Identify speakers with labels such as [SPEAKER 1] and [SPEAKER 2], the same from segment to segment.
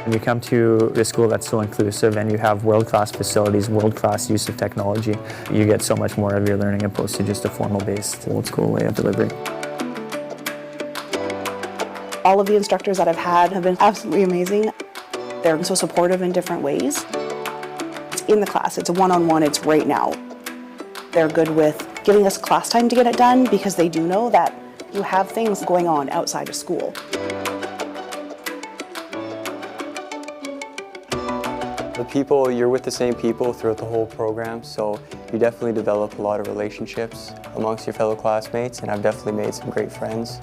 [SPEAKER 1] When you come to a school that's so inclusive and you have world-class facilities, world-class use of technology, you get so much more of your learning opposed to just a formal-based old-school way of delivery.
[SPEAKER 2] All of the instructors that I've had have been absolutely amazing. They're so supportive in different ways. It's in the class, it's a one-on-one, it's right now. They're good with giving us class time to get it done because they do know that you have things going on outside of school.
[SPEAKER 3] The people, you're with the same people throughout the whole program, so you definitely develop a lot of relationships amongst your fellow classmates, and I've definitely made some great friends.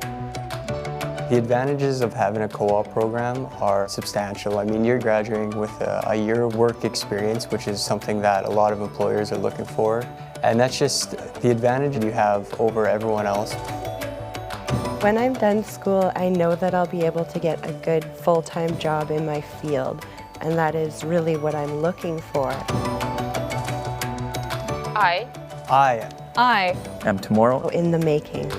[SPEAKER 3] The advantages of having a co-op program are substantial. I mean, you're graduating with a year of work experience, which is something that a lot of employers are looking for, and that's just the advantage you have over everyone else.
[SPEAKER 4] When I'm done school, I know that I'll be able to get a good full-time job in my field. And that is really what I'm looking for.
[SPEAKER 5] I
[SPEAKER 1] am tomorrow
[SPEAKER 4] in the making.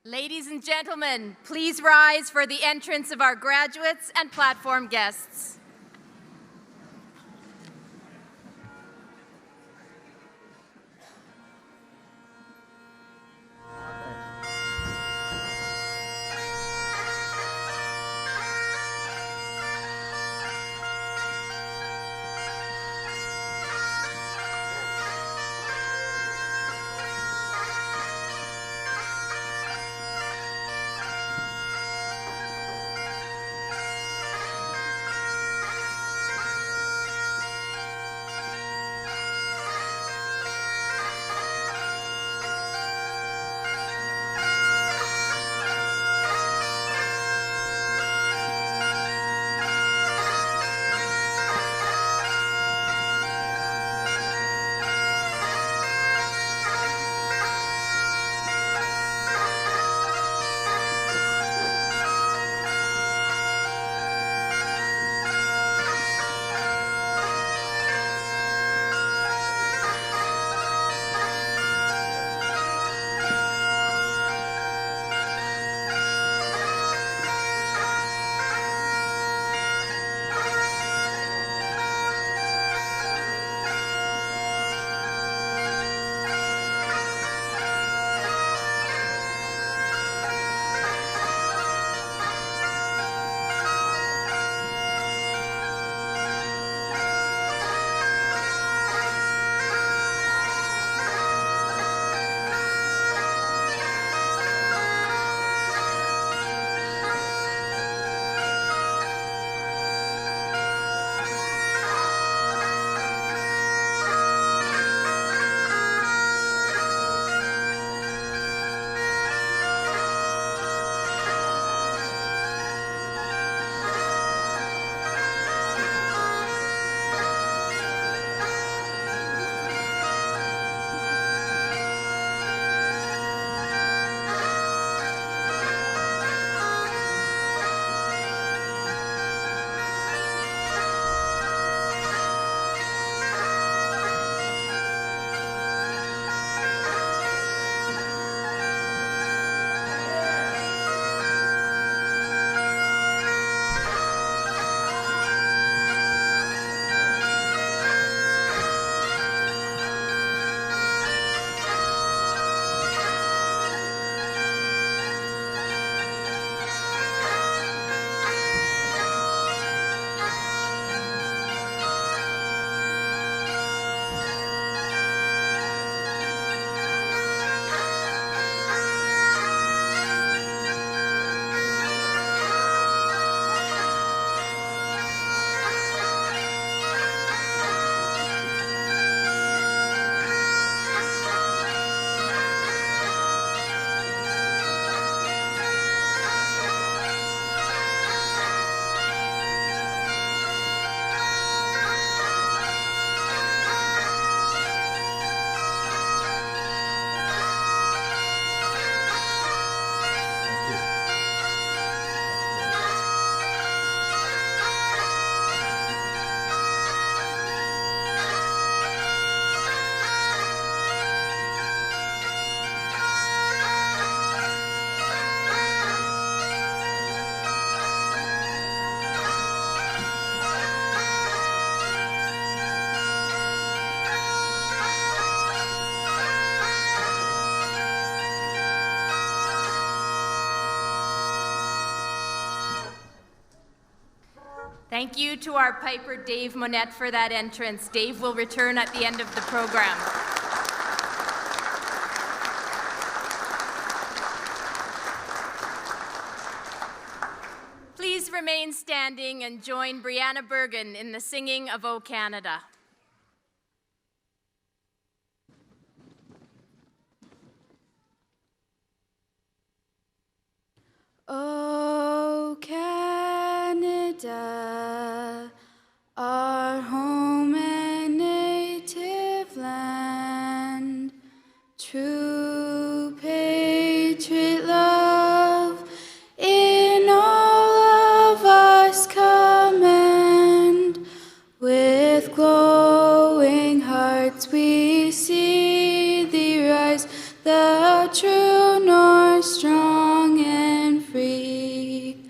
[SPEAKER 5] Ladies and gentlemen, please rise for the entrance of our graduates and platform guests. Thank you to our piper, Dave Monette, for that entrance. Dave will return at the end of the program. Please remain standing and join Brianna Bergen in the singing of O Canada.
[SPEAKER 6] O Canada, our home and native land, true patriot love in all of us command. With glowing hearts we see thee rise, the true north, strong and free.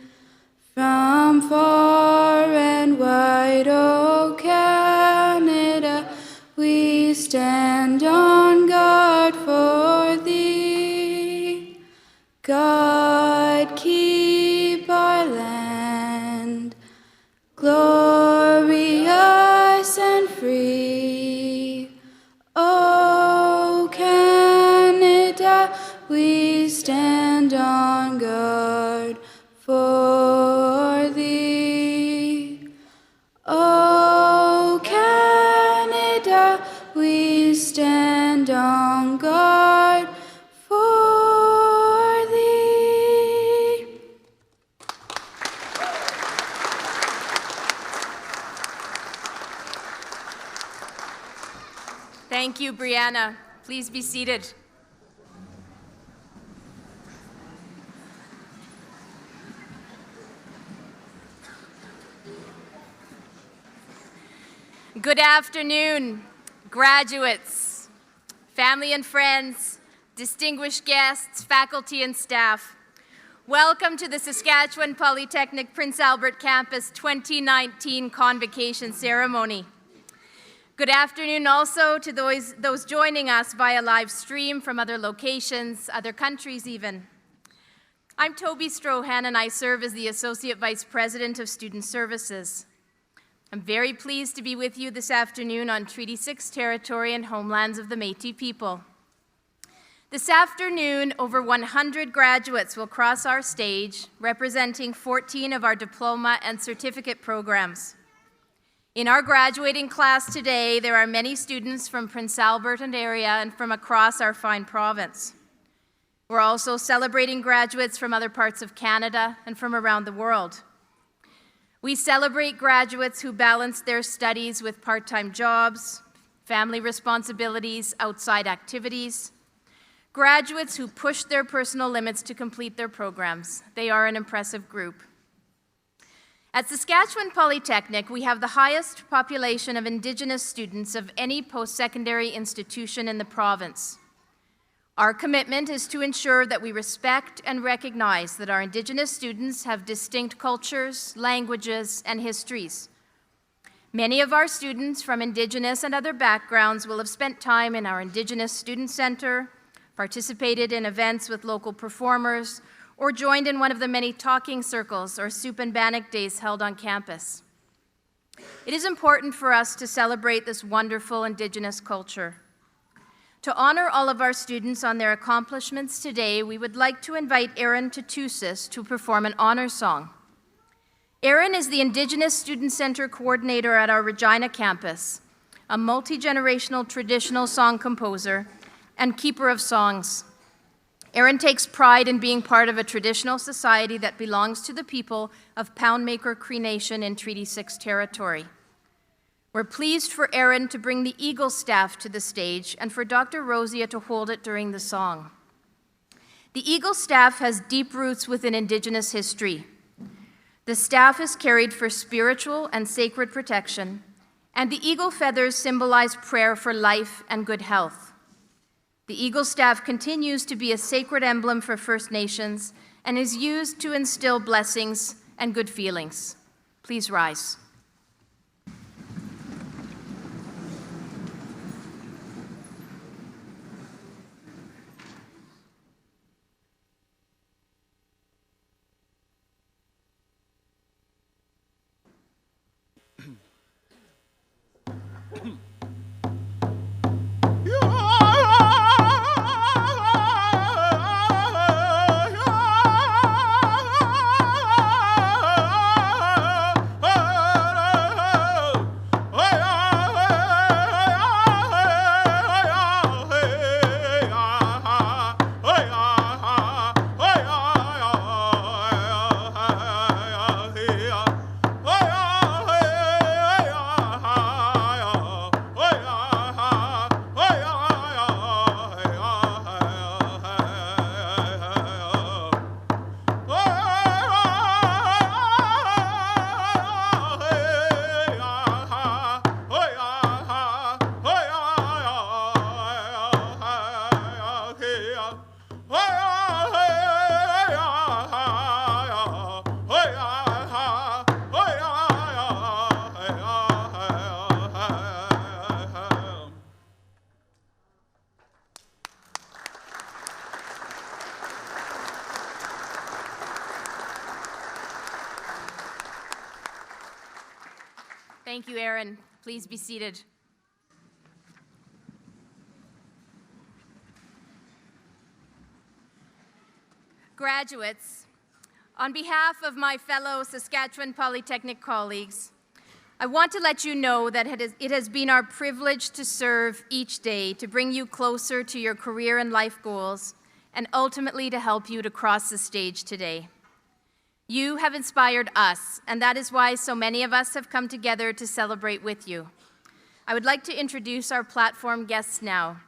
[SPEAKER 6] From far and wide, O Canada, we stand on guard for thee. God keep our land glorious and free. O Canada, we stand on guard for thee. O Canada, we stand on guard for thee.
[SPEAKER 5] Thank you, Brianna. Please be seated. Good afternoon, graduates, family and friends, distinguished guests, faculty and staff. Welcome to the Saskatchewan Polytechnic Prince Albert Campus 2019 Convocation ceremony. Good afternoon also to those joining us via live stream from other locations, other countries even. I'm Toby Strohan and I serve as the Associate Vice President of Student Services. I'm very pleased to be with you this afternoon on Treaty 6 territory and homelands of the Métis people. This afternoon, over 100 graduates will cross our stage, representing 14 of our diploma and certificate programs. In our graduating class today, there are many students from Prince Albert and area and from across our fine province. We're also celebrating graduates from other parts of Canada and from around the world. We celebrate graduates who balance their studies with part-time jobs, family responsibilities, outside activities, graduates who push their personal limits to complete their programs. They are an impressive group. At Saskatchewan Polytechnic, we have the highest population of Indigenous students of any post-secondary institution in the province. Our commitment is to ensure that we respect and recognize that our Indigenous students have distinct cultures, languages, and histories. Many of our students from Indigenous and other backgrounds will have spent time in our Indigenous Student Center, participated in events with local performers, or joined in one of the many talking circles or soup and bannock days held on campus. It is important for us to celebrate this wonderful Indigenous culture. To honor all of our students on their accomplishments today, we would like to invite Erin Tatusis to perform an honor song. Erin is the Indigenous Student Center coordinator at our Regina campus, a multi-generational traditional song composer and keeper of songs. Erin takes pride in being part of a traditional society that belongs to the people of Poundmaker Cree Nation in Treaty 6 territory. We're pleased for Erin to bring the Eagle staff to the stage and for Dr. Rosia to hold it during the song. The Eagle staff has deep roots within Indigenous history. The staff is carried for spiritual and sacred protection, and the eagle feathers symbolize prayer for life and good health. The Eagle staff continues to be a sacred emblem for First Nations and is used to instill blessings and good feelings. Please rise. Thank you, Aaron. Please be seated. Graduates, on behalf of my fellow Saskatchewan Polytechnic colleagues, I want to let you know that it has been our privilege to serve each day to bring you closer to your career and life goals, and ultimately to help you to cross the stage today. You have inspired us, and that is why so many of us have come together to celebrate with you. I would like to introduce our platform guests now.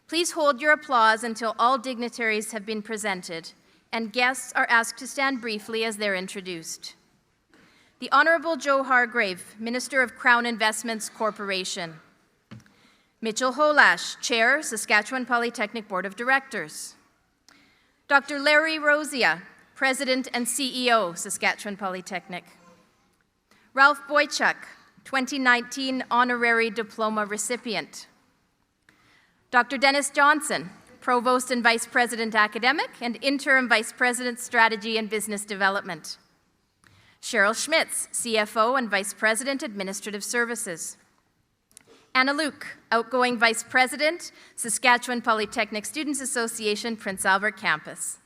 [SPEAKER 5] Please hold your applause until all dignitaries have been presented, and guests are asked to stand briefly as they're introduced. The Honorable Joe Hargrave, Minister of Crown Investments Corporation. Mitchell Holash, Chair, Saskatchewan Polytechnic Board of Directors. Dr. Larry Rosia, President and CEO, Saskatchewan Polytechnic. Ralph Boychuk, 2019 Honorary Diploma recipient. Dr. Dennis Johnson, Provost and Vice President Academic and Interim Vice President Strategy and Business Development. Cheryl Schmitz, CFO and Vice President Administrative Services. Anna Luke, outgoing Vice President, Saskatchewan Polytechnic Students Association, Prince Albert Campus.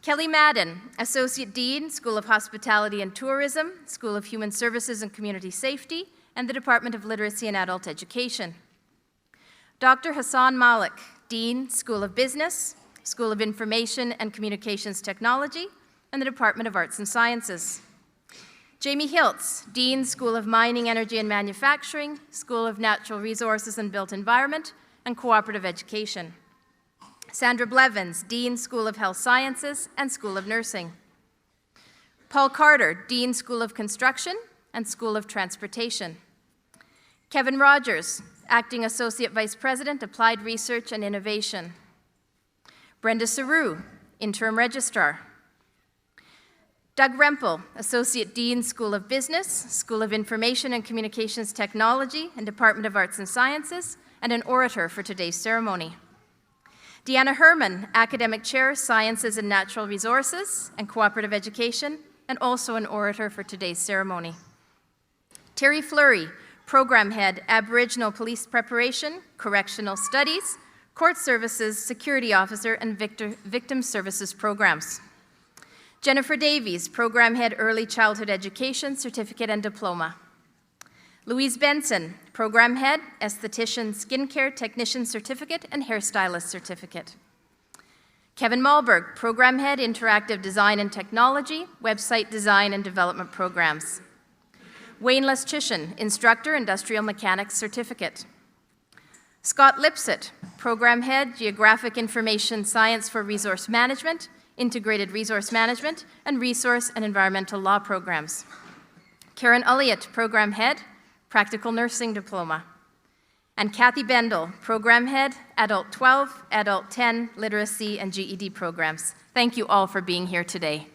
[SPEAKER 5] Kelly Madden, Associate Dean, School of Hospitality and Tourism, School of Human Services and Community Safety, and the Department of Literacy and Adult Education. Dr. Hassan Malik, Dean, School of Business, School of Information and Communications Technology, and the Department of Arts and Sciences. Jamie Hiltz, Dean, School of Mining, Energy and Manufacturing, School of Natural Resources and Built Environment, and Cooperative Education. Sandra Blevins, Dean, School of Health Sciences and School of Nursing. Paul Carter, Dean, School of Construction and School of Transportation. Kevin Rogers, Acting Associate Vice President, Applied Research and Innovation. Brenda Saru, Interim Registrar. Doug Rempel, Associate Dean, School of Business, School of Information and Communications Technology, and Department of Arts and Sciences, and an orator for today's ceremony. Deanna Herman, Academic Chair, Sciences and Natural Resources, and Cooperative Education, and also an orator for today's ceremony. Terry Fleury, Program Head, Aboriginal Police Preparation, Correctional Studies, Court Services, Security Officer, and Victim Services Programs. Jennifer Davies, Program Head, Early Childhood Education, Certificate and Diploma. Louise Benson, Program Head, Esthetician Skincare Technician Certificate and Hairstylist Certificate. Kevin Malberg, Program Head, Interactive Design and Technology, Website Design and Development Programs. Wayne Leschishin, Instructor, Industrial Mechanics Certificate. Scott Lipsett, Program Head, Geographic Information Science for Resource Management, Integrated Resource Management, and Resource and Environmental Law Programs. Karen Elliott, Program Head, Practical Nursing Diploma. And Kathy Bendel, Program Head, Adult 12, Adult 10, Literacy and GED Programs. Thank you all for being here today.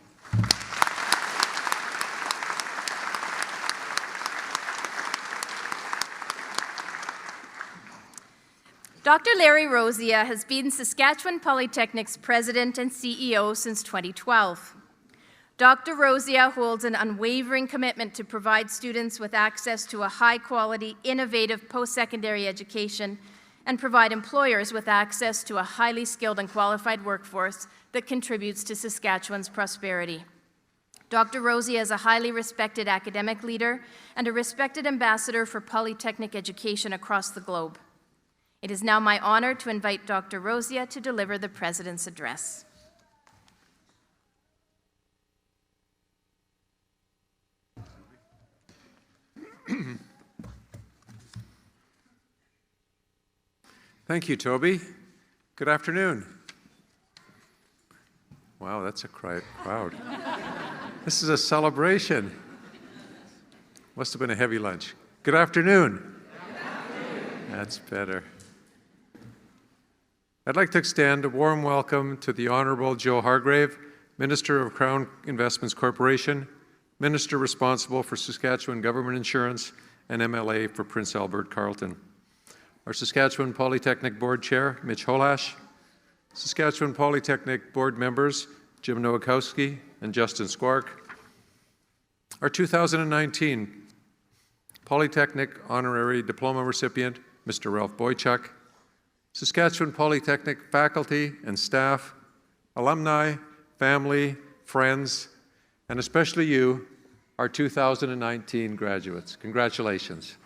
[SPEAKER 5] Dr. Larry Rosia has been Saskatchewan Polytechnic's president and CEO since 2012. Dr. Rosia holds an unwavering commitment to provide students with access to a high-quality, innovative post-secondary education and provide employers with access to a highly skilled and qualified workforce that contributes to Saskatchewan's prosperity. Dr. Rosia is a highly respected academic leader and a respected ambassador for polytechnic education across the globe. It is now my honor to invite Dr. Rosia to deliver the President's address.
[SPEAKER 7] Thank you, Toby. Good afternoon. Wow, that's a crowd. This is a celebration. Must have been a heavy lunch. Good afternoon. Good afternoon. That's better. I'd like to extend a warm welcome to the Honorable Joe Hargrave, Minister of Crown Investments Corporation, Minister responsible for Saskatchewan Government Insurance, and MLA for Prince Albert Carleton. Our Saskatchewan Polytechnic Board Chair, Mitch Holash, Saskatchewan Polytechnic Board members, Jim Nowakowski and Justin Squark, our 2019 Polytechnic Honorary Diploma recipient, Mr. Ralph Boychuk, Saskatchewan Polytechnic faculty and staff, alumni, family, friends, and especially you, our 2019 graduates. Congratulations.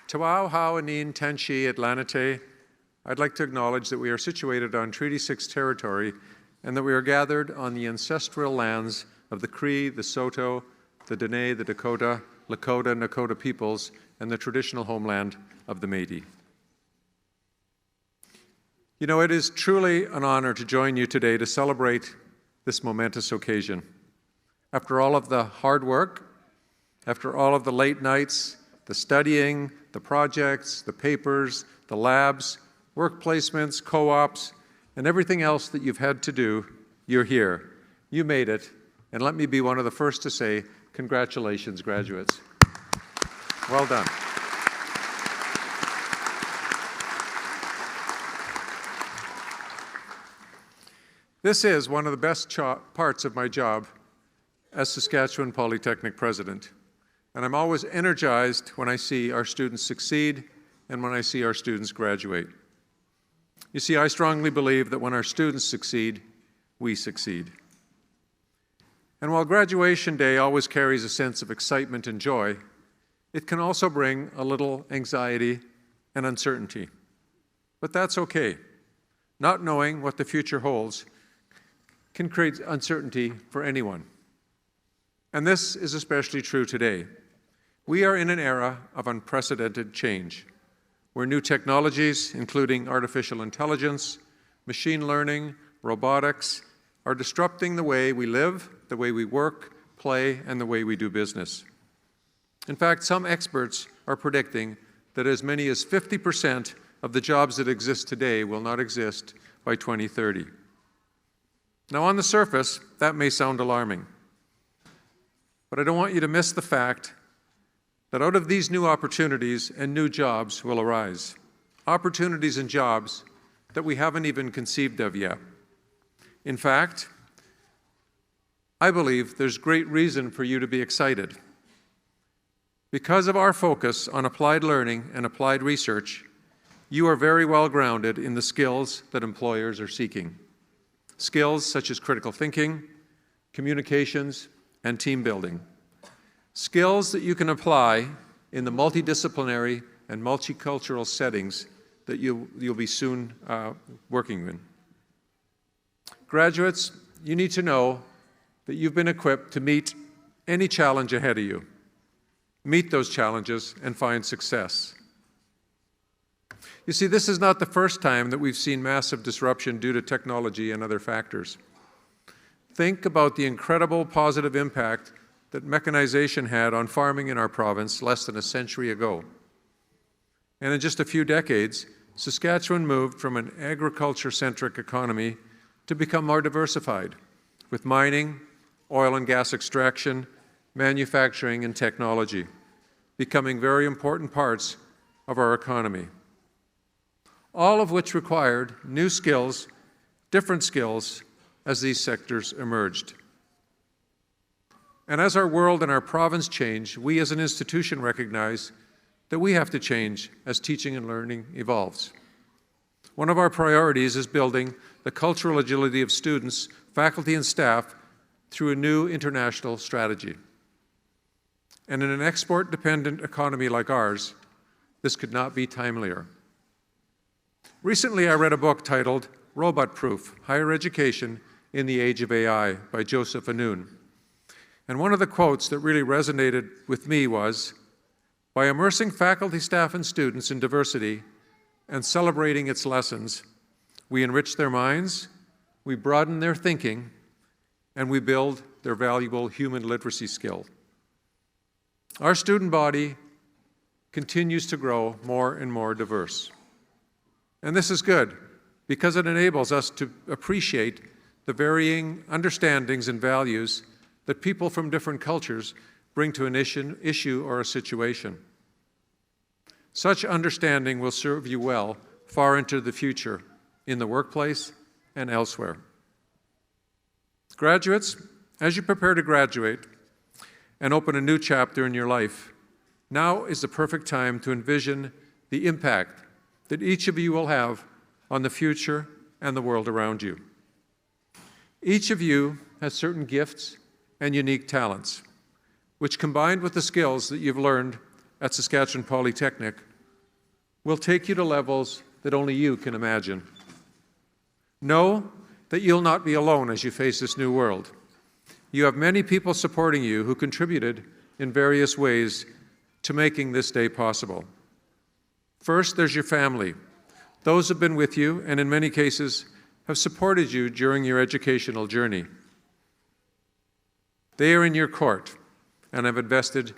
[SPEAKER 7] Tawau Ha'anin Tenshi Atlanite, I'd like to acknowledge that we are situated on Treaty 6 territory and that we are gathered on the ancestral lands of the Cree, the Saulteaux, the Dene, the Dakota, Lakota, Nakota peoples, and the traditional homeland of the Métis. You know, it is truly an honor to join you today to celebrate this momentous occasion. After all of the hard work, after all of the late nights, the studying, the projects, the papers, the labs, work placements, co-ops, and everything else that you've had to do, you're here. You made it, and let me be one of the first to say, congratulations, graduates. Well done. This is one of the best parts of my job as Saskatchewan Polytechnic president. And I'm always energized when I see our students succeed and when I see our students graduate. You see, I strongly believe that when our students succeed, we succeed. And while graduation day always carries a sense of excitement and joy, it can also bring a little anxiety and uncertainty. But that's okay. Not knowing what the future holds can create uncertainty for anyone. And this is especially true today. We are in an era of unprecedented change, where new technologies, including artificial intelligence, machine learning, robotics, are disrupting the way we live, the way we work, play, and the way we do business. In fact, some experts are predicting that as many as 50% of the jobs that exist today will not exist by 2030. Now, on the surface, that may sound alarming, but I don't want you to miss the fact that out of these new opportunities and new jobs will arise. Opportunities and jobs that we haven't even conceived of yet. In fact, I believe there's great reason for you to be excited. Because of our focus on applied learning and applied research, you are very well grounded in the skills that employers are seeking. Skills such as critical thinking, communications, and team building. Skills that you can apply in the multidisciplinary and multicultural settings that you'll be soon working in. Graduates, you need to know that you've been equipped to meet any challenge ahead of you. Meet those challenges and find success. You see, this is not the first time that we've seen massive disruption due to technology and other factors. Think about the incredible positive impact that mechanization had on farming in our province less than a century ago. And in just a few decades, Saskatchewan moved from an agriculture-centric economy to become more diversified, with mining, oil and gas extraction, manufacturing, and technology becoming very important parts of our economy. All of which required new skills, different skills, as these sectors emerged. And as our world and our province change, we as an institution recognize that we have to change as teaching and learning evolves. One of our priorities is building the cultural agility of students, faculty, and staff through a new international strategy. And in an export-dependent economy like ours, this could not be timelier. Recently, I read a book titled Robot Proof: Higher Education in the Age of AI by Joseph Anoon. And one of the quotes that really resonated with me was, "By immersing faculty, staff, and students in diversity and celebrating its lessons, we enrich their minds, we broaden their thinking, and we build their valuable human literacy skill." Our student body continues to grow more and more diverse. And this is good because it enables us to appreciate the varying understandings and values that people from different cultures bring to an issue or a situation. Such understanding will serve you well far into the future, in the workplace and elsewhere. Graduates, as you prepare to graduate and open a new chapter in your life, now is the perfect time to envision the impact that each of you will have on the future and the world around you. Each of you has certain gifts and unique talents, which combined with the skills that you've learned at Saskatchewan Polytechnic will take you to levels that only you can imagine. Know that you'll not be alone as you face this new world. You have many people supporting you who contributed in various ways to making this day possible. First, there's your family. Those who have been with you and in many cases have supported you during your educational journey. They are in your court and have invested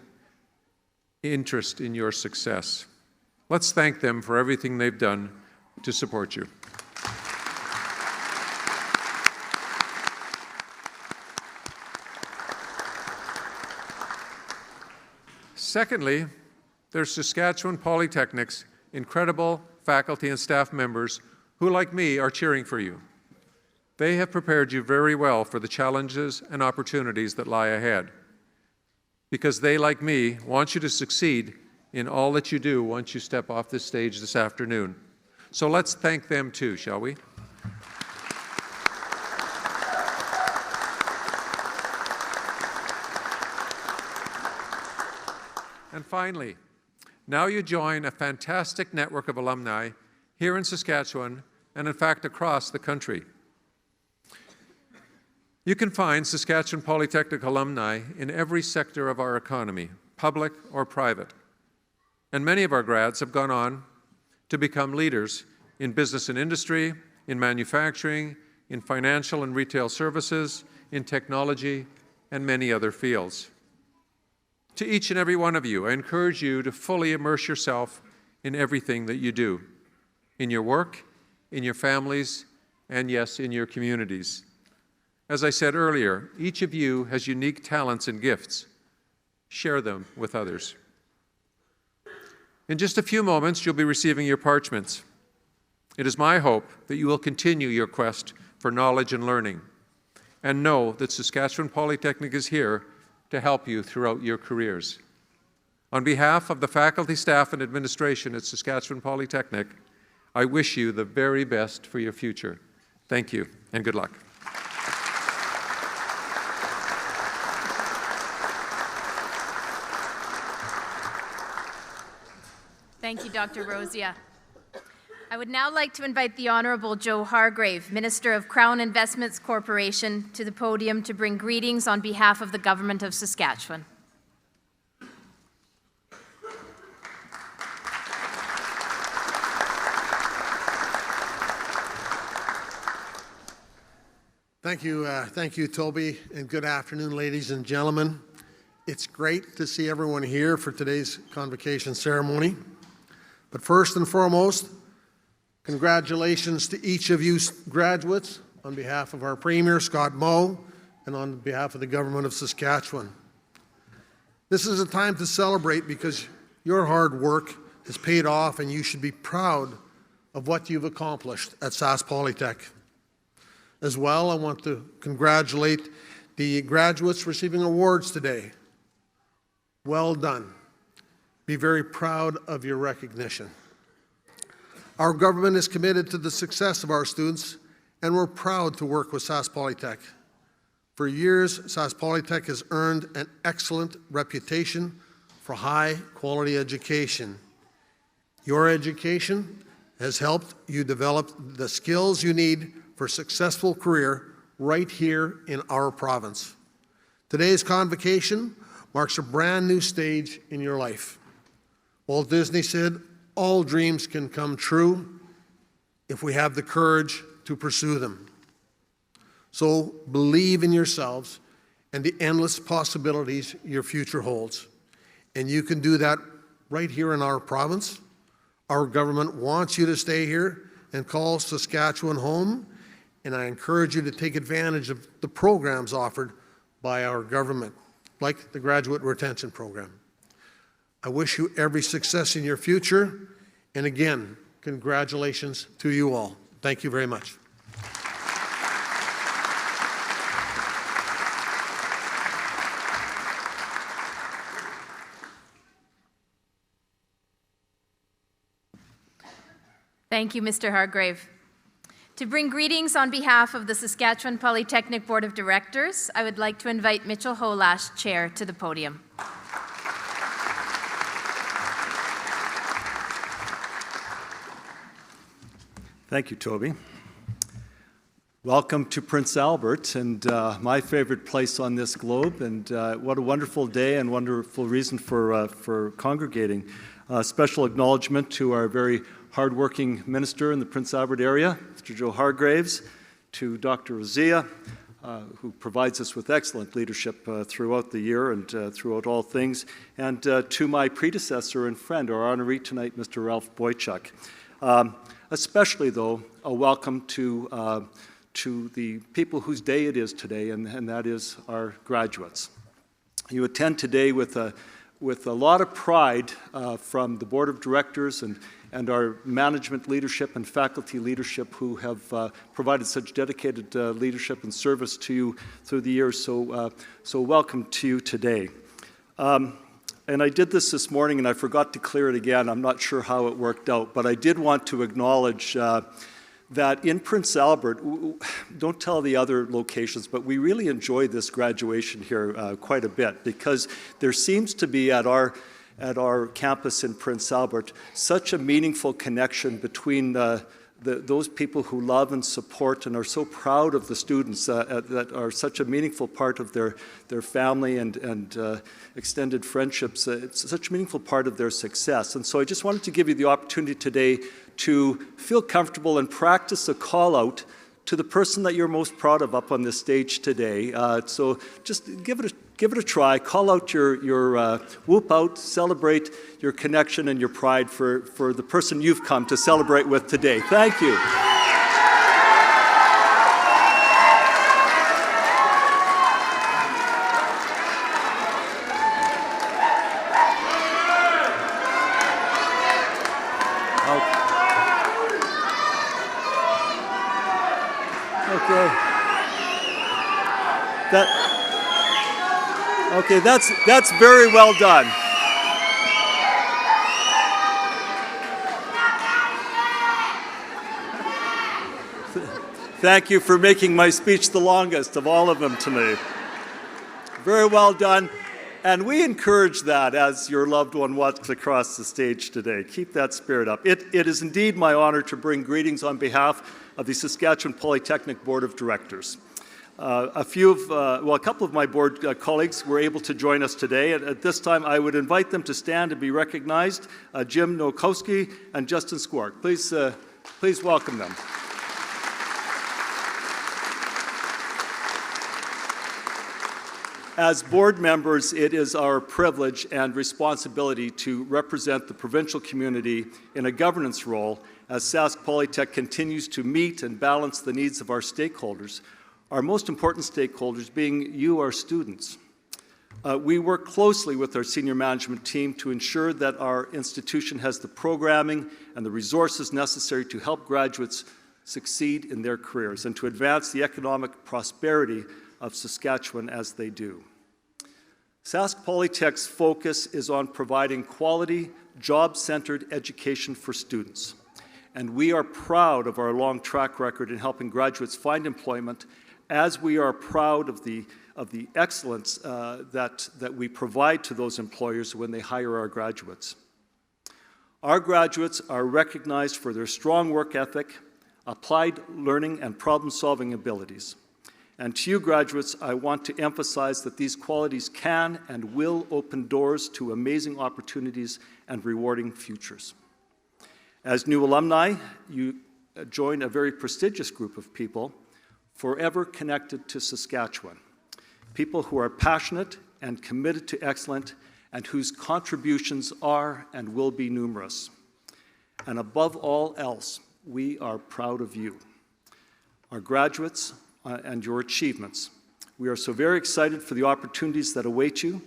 [SPEAKER 7] interest in your success. Let's thank them for everything they've done to support you. Secondly, there's Saskatchewan Polytechnic's incredible faculty and staff members who, like me, are cheering for you. They have prepared you very well for the challenges and opportunities that lie ahead, because they, like me, want you to succeed in all that you do once you step off this stage this afternoon. So let's thank them too, shall we? And finally, now you join a fantastic network of alumni here in Saskatchewan and in fact across the country. You can find Saskatchewan Polytechnic alumni in every sector of our economy, public or private. And many of our grads have gone on to become leaders in business and industry, in manufacturing, in financial and retail services, in technology, and many other fields. To each and every one of you, I encourage you to fully immerse yourself in everything that you do, in your work, in your families, and yes, in your communities. As I said earlier, each of you has unique talents and gifts. Share them with others. In just a few moments, you'll be receiving your parchments. It is my hope that you will continue your quest for knowledge and learning, and know that Saskatchewan Polytechnic is here to help you throughout your careers. On behalf of the faculty, staff, and administration at Saskatchewan Polytechnic, I wish you the very best for your future. Thank you, and good luck.
[SPEAKER 5] Thank you, Dr. Rosia. I would now like to invite the Honorable Joe Hargrave, Minister of Crown Investments Corporation, to the podium to bring greetings on behalf of the Government of Saskatchewan.
[SPEAKER 8] Thank you, Toby, and good afternoon, ladies and gentlemen. It's great to see everyone here for today's convocation ceremony. But first and foremost, congratulations to each of you graduates on behalf of our Premier, Scott Moe, and on behalf of the Government of Saskatchewan. This is a time to celebrate because your hard work has paid off and you should be proud of what you've accomplished at Sask Polytech. As well, I want to congratulate the graduates receiving awards today. Well done. Be very proud of your recognition. Our government is committed to the success of our students, and we're proud to work with Sask Polytech. For years, Sask Polytech has earned an excellent reputation for high-quality education. Your education has helped you develop the skills you need for a successful career right here in our province. Today's convocation marks a brand new stage in your life. Walt Disney said, all dreams can come true if we have the courage to pursue them. So believe in yourselves and the endless possibilities your future holds. And you can do that right here in our province. Our government wants you to stay here and call Saskatchewan home, and I encourage you to take advantage of the programs offered by our government, like the Graduate Retention Program. I wish you every success in your future, and again, congratulations to you all. Thank you very much.
[SPEAKER 5] Thank you, Mr. Hargrave. To bring greetings on behalf of the Saskatchewan Polytechnic Board of Directors, I would like to invite Mitchell Holash, Chair, to the podium.
[SPEAKER 9] Thank you, Toby. Welcome to Prince Albert, and my favorite place on this globe, and what a wonderful day and wonderful reason for congregating. Special acknowledgement to our very hardworking minister in the Prince Albert area, Mr. Joe Hargraves, to Dr. Rozia, who provides us with excellent leadership throughout the year and throughout all things, and to my predecessor and friend, our honoree tonight, Mr. Ralph Boychuk. Especially, though, a welcome to the people whose day it is today, and that is our graduates. You attend today with a lot of pride from the Board of Directors and our management leadership and faculty leadership who have provided such dedicated leadership and service to you through the years. So welcome to you today. And I did this morning, and I forgot to clear it again. I'm not sure how it worked out, but I did want to acknowledge that in Prince Albert, don't tell the other locations, but we really enjoy this graduation here quite a bit, because there seems to be at our campus in Prince Albert such a meaningful connection between those people who love and support and are so proud of the students that are such a meaningful part of their family and extended friendships. It's such a meaningful part of their success. And so I just wanted to give you the opportunity today to feel comfortable and practice a call out to the person that you're most proud of up on this stage today. So just give it a try. Call out your whoop out, celebrate your connection and your pride for the person you've come to celebrate with today. Thank you. Okay, that's very well done. Thank you for making my speech the longest of all of them tonight. Very well done. And we encourage that as your loved one walks across the stage today. Keep that spirit up. It is indeed my honor to bring greetings on behalf of the Saskatchewan Polytechnic Board of Directors. A couple of my board colleagues were able to join us today. At this time, I would invite them to stand and be recognized. Jim Nowakowski and Justin Squark. Please welcome them. As board members, it is our privilege and responsibility to represent the provincial community in a governance role as Sask Polytech continues to meet and balance the needs of our stakeholders, our most important stakeholders being you, our students. We work closely with our senior management team to ensure that our institution has the programming and the resources necessary to help graduates succeed in their careers and to advance the economic prosperity of Saskatchewan as they do. Sask Polytech's focus is on providing quality, job-centered education for students. And we are proud of our long track record in helping graduates find employment, as we are proud of the excellence that we provide to those employers when they hire our graduates. Our graduates are recognized for their strong work ethic, applied learning, and problem-solving abilities. And to you graduates, I want to emphasize that these qualities can and will open doors to amazing opportunities and rewarding futures. As new alumni, you join a very prestigious group of people forever connected to Saskatchewan. People who are passionate and committed to excellence and whose contributions are and will be numerous. And above all else, we are proud of you, our graduates, and your achievements. We are so very excited for the opportunities that await you,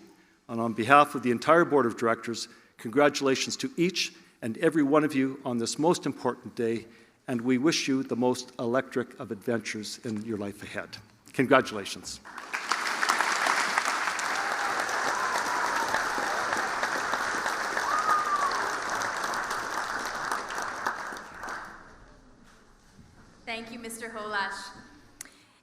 [SPEAKER 9] and on behalf of the entire Board of Directors, congratulations to each and every one of you on this most important day, and we wish you the most electric of adventures in your life ahead. Congratulations.
[SPEAKER 5] Thank you, Mr. Holash.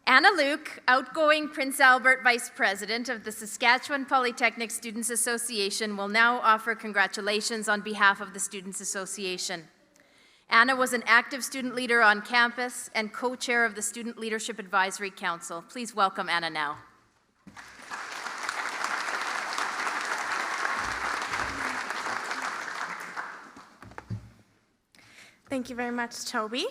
[SPEAKER 5] Anna Luke, outgoing Prince Albert Vice President of the Saskatchewan Polytechnic Students Association, will now offer congratulations on behalf of the Students Association. Anna was an active student leader on campus and co-chair of the Student Leadership Advisory Council. Please welcome Anna now.
[SPEAKER 10] Thank you very much, Toby.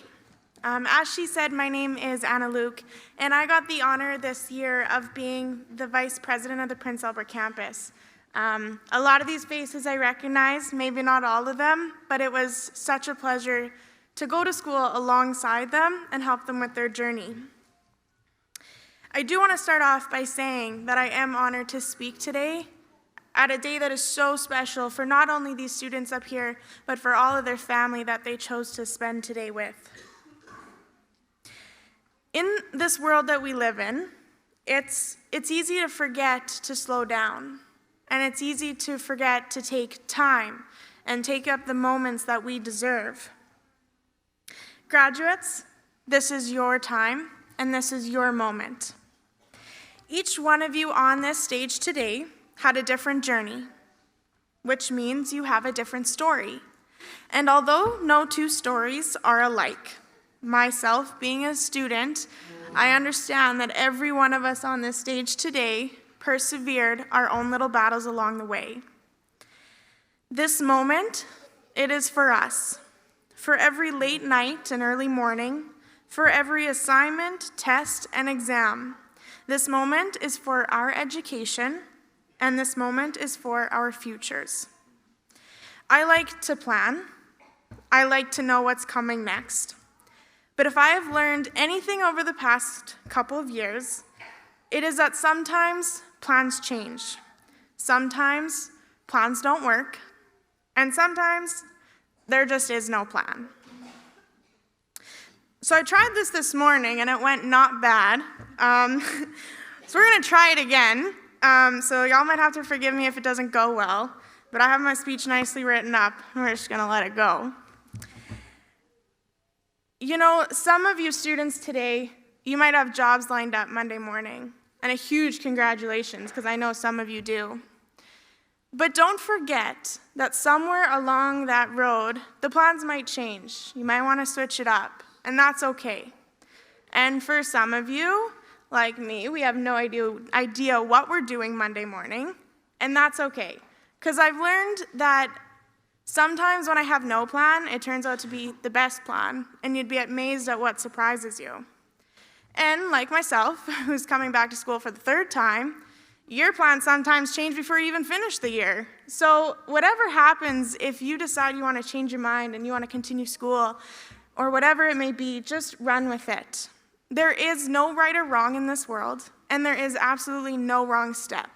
[SPEAKER 10] As she said, my name is Anna Luke, and I got the honor this year of being the Vice President of the Prince Albert campus. A lot of these faces I recognize, maybe not all of them, but it was such a pleasure to go to school alongside them and help them with their journey. I do want to start off by saying that I am honored to speak today at a day that is so special for not only these students up here, but for all of their family that they chose to spend today with. In this world that we live in, it's easy to forget to slow down, and it's easy to forget to take time and take up the moments that we deserve. Graduates, this is your time, and this is your moment. Each one of you on this stage today had a different journey, which means you have a different story. And although no two stories are alike, myself being a student, I understand that every one of us on this stage today persevered our own little battles along the way. This moment, it is for us. For every late night and early morning, for every assignment, test, and exam. This moment is for our education, and this moment is for our futures. I like to plan. I like to know what's coming next. But if I have learned anything over the past couple of years, it is that sometimes plans change. Sometimes plans don't work, and sometimes there just is no plan. So I tried this morning, and it went not bad. So we're gonna try it again. So y'all might have to forgive me if it doesn't go well, but I have my speech nicely written up, and we're just gonna let it go. You know, some of you students today, you might have jobs lined up Monday morning, and a huge congratulations, because I know some of you do. But don't forget that somewhere along that road, the plans might change. You might want to switch it up, and that's okay. And for some of you, like me, we have no idea what we're doing Monday morning, and that's okay. Because I've learned that sometimes when I have no plan, it turns out to be the best plan, and you'd be amazed at what surprises you. And like myself, who's coming back to school for the third time, your plans sometimes change before you even finish the year. So whatever happens, if you decide you want to change your mind and you want to continue school, or whatever it may be, just run with it. There is no right or wrong in this world, and there is absolutely no wrong step.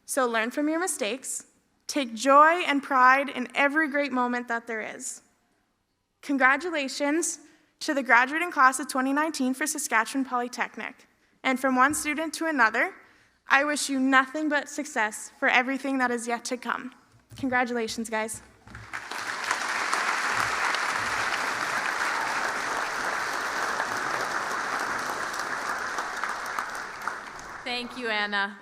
[SPEAKER 10] So learn from your mistakes, take joy and pride in every great moment that there is. Congratulations to the graduating class of 2019 for Saskatchewan Polytechnic. And from one student to another, I wish you nothing but success for everything that is yet to come. Congratulations, guys.
[SPEAKER 5] Thank you, Anna.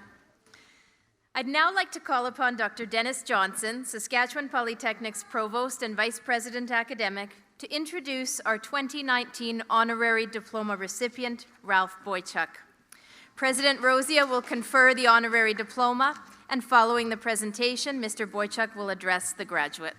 [SPEAKER 5] I'd now like to call upon Dr. Dennis Johnson, Saskatchewan Polytechnic's Provost and Vice President Academic, to introduce our 2019 Honorary Diploma recipient, Ralph Boychuk. President Rosia will confer the Honorary Diploma, and following the presentation, Mr. Boychuk will address the graduates.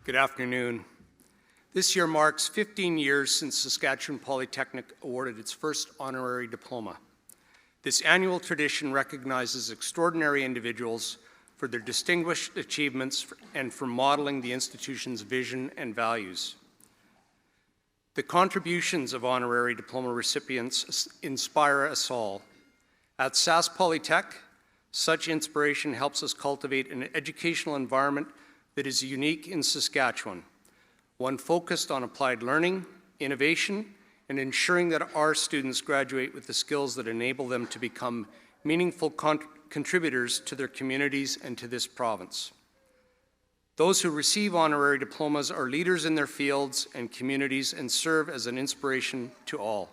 [SPEAKER 11] Good afternoon. This year marks 15 years since Saskatchewan Polytechnic awarded its first honorary diploma. This annual tradition recognizes extraordinary individuals for their distinguished achievements and for modeling the institution's vision and values. The contributions of honorary diploma recipients inspire us all. At Sask Polytech, such inspiration helps us cultivate an educational environment that is unique in Saskatchewan, one focused on applied learning, innovation, and ensuring that our students graduate with the skills that enable them to become meaningful contributors to their communities and to this province. Those who receive honorary diplomas are leaders in their fields and communities and serve as an inspiration to all.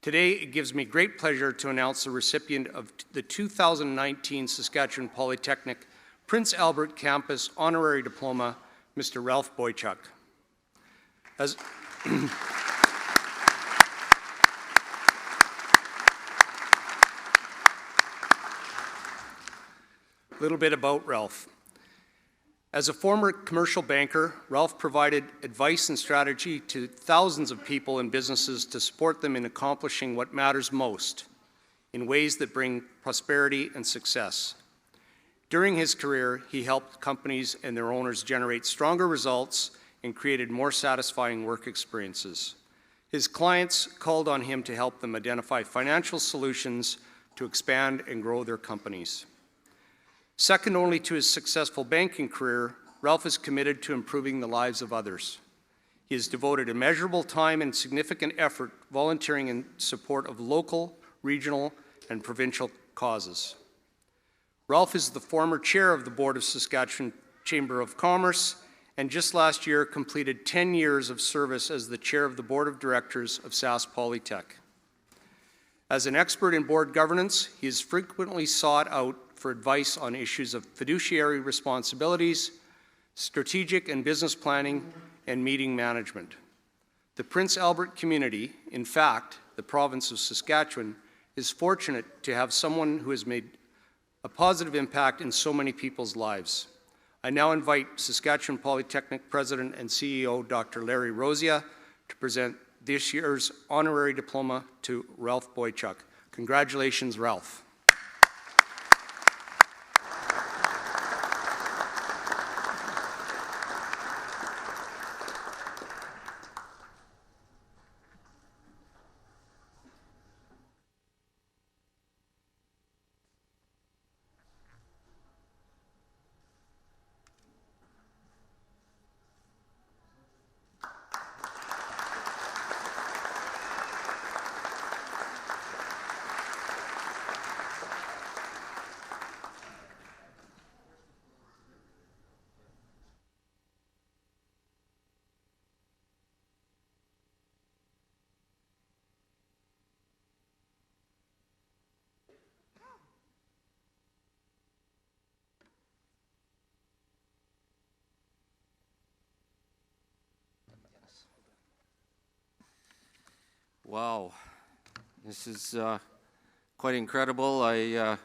[SPEAKER 11] Today, it gives me great pleasure to announce the recipient of the 2019 Saskatchewan Polytechnic Prince Albert Campus Honorary Diploma, Mr. Ralph Boychuk. A little bit about Ralph. As a former commercial banker, Ralph provided advice and strategy to thousands of people and businesses to support them in accomplishing what matters most in ways that bring prosperity and success. During his career, he helped companies and their owners generate stronger results and created more satisfying work experiences. His clients called on him to help them identify financial solutions to expand and grow their companies. Second only to his successful banking career, Ralph is committed to improving the lives of others. He has devoted immeasurable time and significant effort volunteering in support of local, regional, and provincial causes. Ralph is the former chair of the Board of Saskatchewan Chamber of Commerce, and just last year completed 10 years of service as the chair of the Board of Directors of Sask Polytech. As an expert in board governance, he is frequently sought out for advice on issues of fiduciary responsibilities, strategic and business planning, and meeting management. The Prince Albert community, in fact, the province of Saskatchewan, is fortunate to have someone who has made a positive impact in so many people's lives. I now invite Saskatchewan Polytechnic President and CEO Dr. Larry Rosia to present this year's honorary diploma to Ralph Boychuk. Congratulations, Ralph.
[SPEAKER 12] Wow, this is quite incredible. I had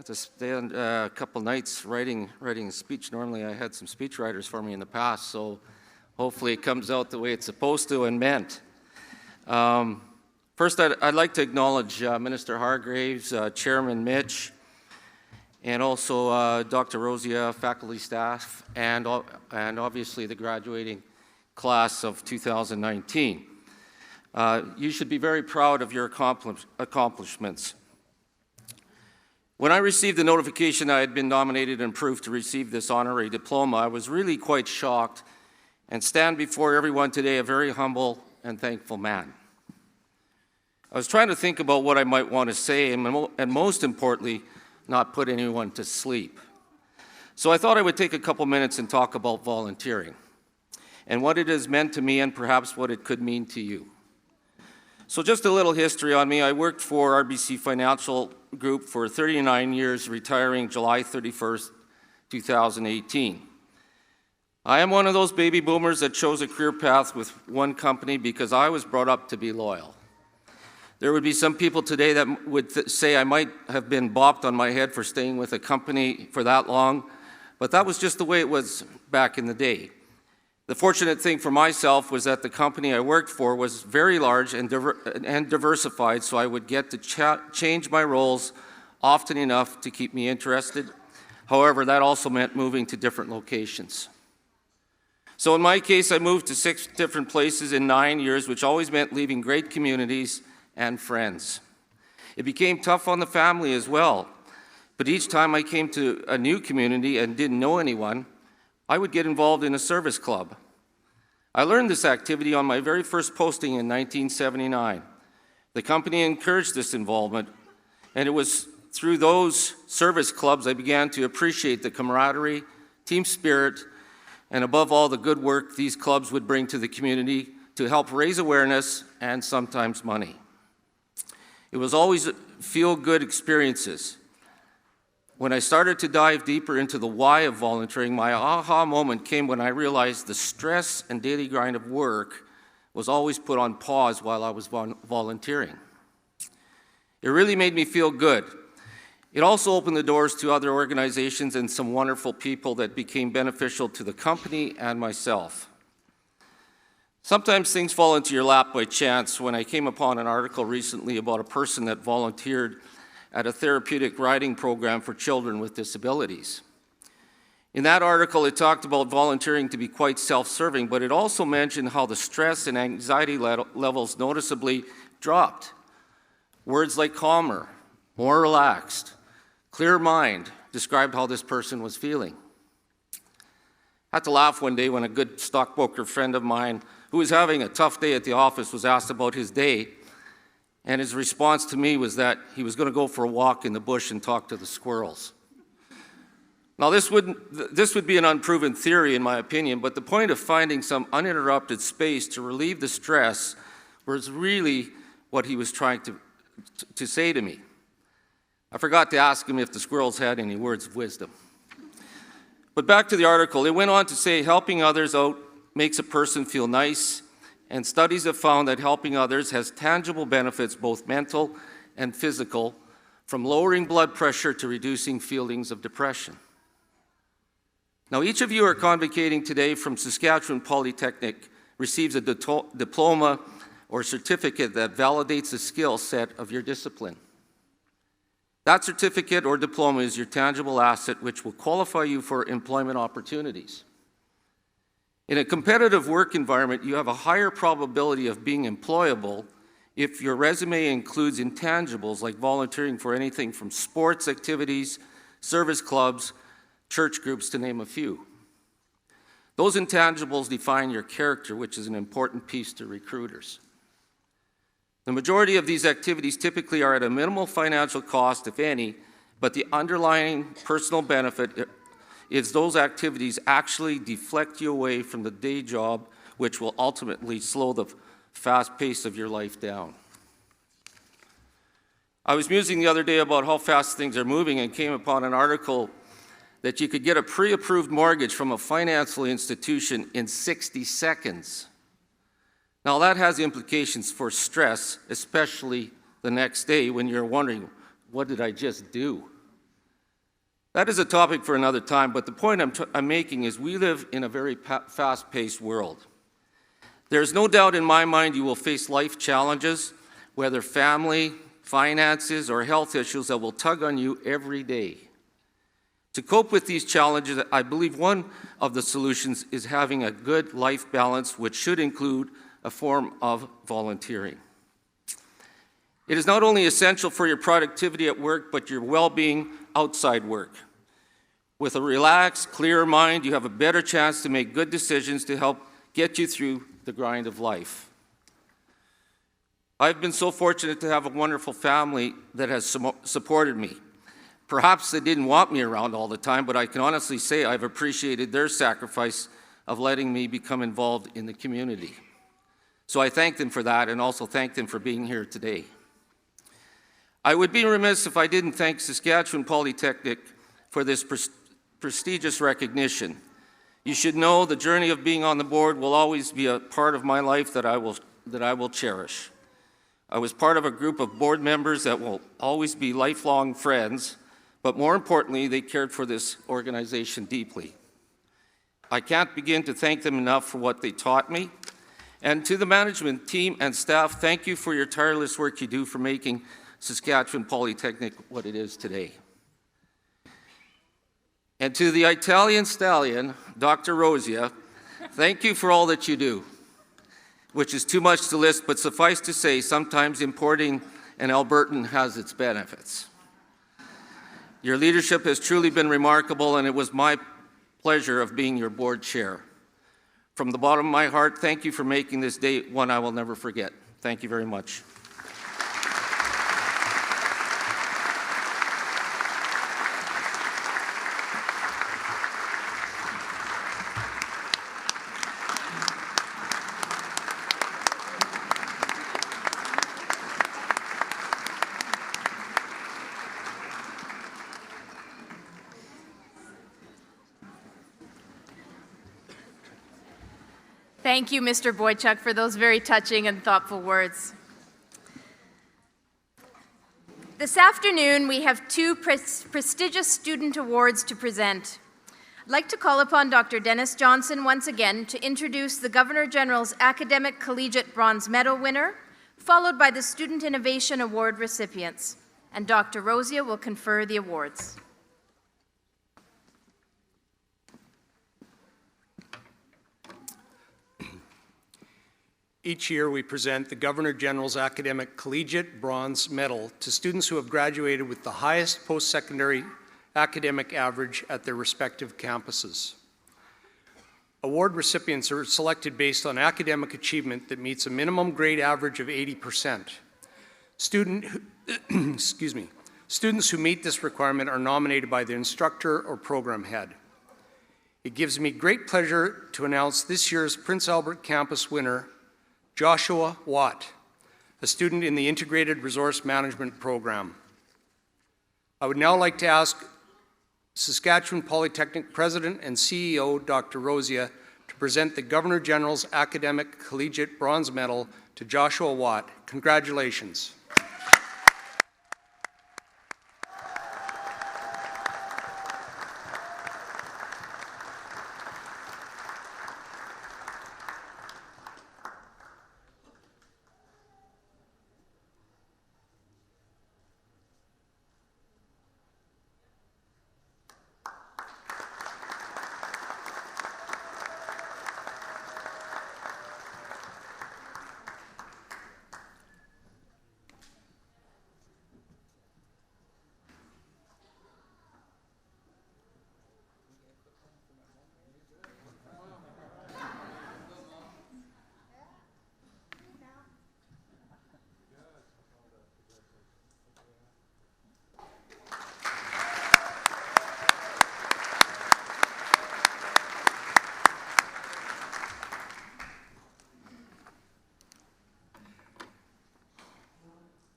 [SPEAKER 12] to spend a couple nights writing a speech. Normally I had some speech writers for me in the past, so hopefully it comes out the way it's supposed to and meant. First, I'd like to acknowledge Minister Hargraves, Chairman Mitch, and also Dr. Rosia, faculty staff, and obviously the graduating class of 2019. You should be very proud of your accomplishments. When I received the notification I had been nominated and approved to receive this honorary diploma, I was really quite shocked and stand before everyone today a very humble and thankful man. I was trying to think about what I might want to say and most importantly, not put anyone to sleep. So I thought I would take a couple minutes and talk about volunteering and what it has meant to me and perhaps what it could mean to you. So just a little history on me. I worked for RBC Financial Group for 39 years, retiring July 31st, 2018. I am one of those baby boomers that chose a career path with one company because I was brought up to be loyal. There would be some people today that would say I might have been bopped on my head for staying with a company for that long, but that was just the way it was back in the day. The fortunate thing for myself was that the company I worked for was very large and diversified, so I would get to change my roles often enough to keep me interested. However, that also meant moving to different locations. So in my case, I moved to 6 different places in 9 years, which always meant leaving great communities and friends. It became tough on the family as well, but each time I came to a new community and didn't know anyone, I would get involved in a service club. I learned this activity on my very first posting in 1979. The company encouraged this involvement, and it was through those service clubs I began to appreciate the camaraderie, team spirit, and above all, the good work these clubs would bring to the community to help raise awareness and sometimes money. It was always feel-good experiences. When I started to dive deeper into the why of volunteering, my aha moment came when I realized the stress and daily grind of work was always put on pause while I was volunteering. It really made me feel good. It also opened the doors to other organizations and some wonderful people that became beneficial to the company and myself. Sometimes things fall into your lap by chance. When I came upon an article recently about a person that volunteered at a therapeutic riding program for children with disabilities. In that article, it talked about volunteering to be quite self-serving, but it also mentioned how the stress and anxiety levels noticeably dropped. Words like calmer, more relaxed, clear mind described how this person was feeling. I had to laugh one day when a good stockbroker friend of mine who was having a tough day at the office was asked about his day, and his response to me was that he was going to go for a walk in the bush and talk to the squirrels. Now, this would be an unproven theory, in my opinion, but the point of finding some uninterrupted space to relieve the stress was really what he was trying to say to me. I forgot to ask him if the squirrels had any words of wisdom. But back to the article, it went on to say helping others out makes a person feel nice, and studies have found that helping others has tangible benefits, both mental and physical, from lowering blood pressure to reducing feelings of depression. Now, each of you are convocating today from Saskatchewan Polytechnic receives a diploma or certificate that validates the skill set of your discipline. That certificate or diploma is your tangible asset which will qualify you for employment opportunities. In a competitive work environment, you have a higher probability of being employable if your resume includes intangibles like volunteering for anything from sports activities, service clubs, church groups, to name a few. Those intangibles define your character, which is an important piece to recruiters. The majority of these activities typically are at a minimal financial cost, if any, but the underlying personal benefit is those activities actually deflect you away from the day job, which will ultimately slow the fast pace of your life down. I was musing the other day about how fast things are moving and came upon an article that you could get a pre-approved mortgage from a financial institution in 60 seconds. Now that has implications for stress, especially the next day when you're wondering, what did I just do? That is a topic for another time, but the point I'm making is we live in a very fast-paced world. There's no doubt in my mind you will face life challenges, whether family, finances, or health issues that will tug on you every day. To cope with these challenges, I believe one of the solutions is having a good life balance, which should include a form of volunteering. It is not only essential for your productivity at work, but your well-being outside work. With a relaxed, clear mind, you have a better chance to make good decisions to help get you through the grind of life. I've been so fortunate to have a wonderful family that has supported me. Perhaps they didn't want me around all the time, but I can honestly say I've appreciated their sacrifice of letting me become involved in the community. So I thank them for that, and also thank them for being here today. I would be remiss if I didn't thank Saskatchewan Polytechnic for this prestigious recognition. You should know the journey of being on the board will always be a part of my life that I will cherish. I was part of a group of board members that will always be lifelong friends, but more importantly, they cared for this organization deeply. I can't begin to thank them enough for what they taught me. And to the management team and staff, thank you for your tireless work you do for making Saskatchewan Polytechnic what it is today. And to the Italian stallion, Dr. Rosia, thank you for all that you do, which is too much to list, but suffice to say, sometimes importing an Albertan has its benefits. Your leadership has truly been remarkable, and it was my pleasure of being your board chair. From the bottom of my heart, thank you for making this day one I will never forget. Thank you very much.
[SPEAKER 5] Thank you, Mr. Boychuk, for those very touching and thoughtful words. This afternoon, we have two prestigious student awards to present. I'd like to call upon Dr. Dennis Johnson once again to introduce the Governor-General's Academic Collegiate Bronze Medal winner, followed by the Student Innovation Award recipients. And Dr. Rosia will confer the awards.
[SPEAKER 11] Each year, we present the Governor-General's Academic Collegiate Bronze Medal to students who have graduated with the highest post-secondary academic average at their respective campuses. Award recipients are selected based on academic achievement that meets a minimum grade average of 80%. Students who meet this requirement are nominated by the instructor or program head. It gives me great pleasure to announce this year's Prince Albert campus winner, Joshua Watt, a student in the Integrated Resource Management program. I would now like to ask Saskatchewan Polytechnic President and CEO, Dr. Rosia, to present the Governor-General's Academic Collegiate Bronze Medal to Joshua Watt. Congratulations.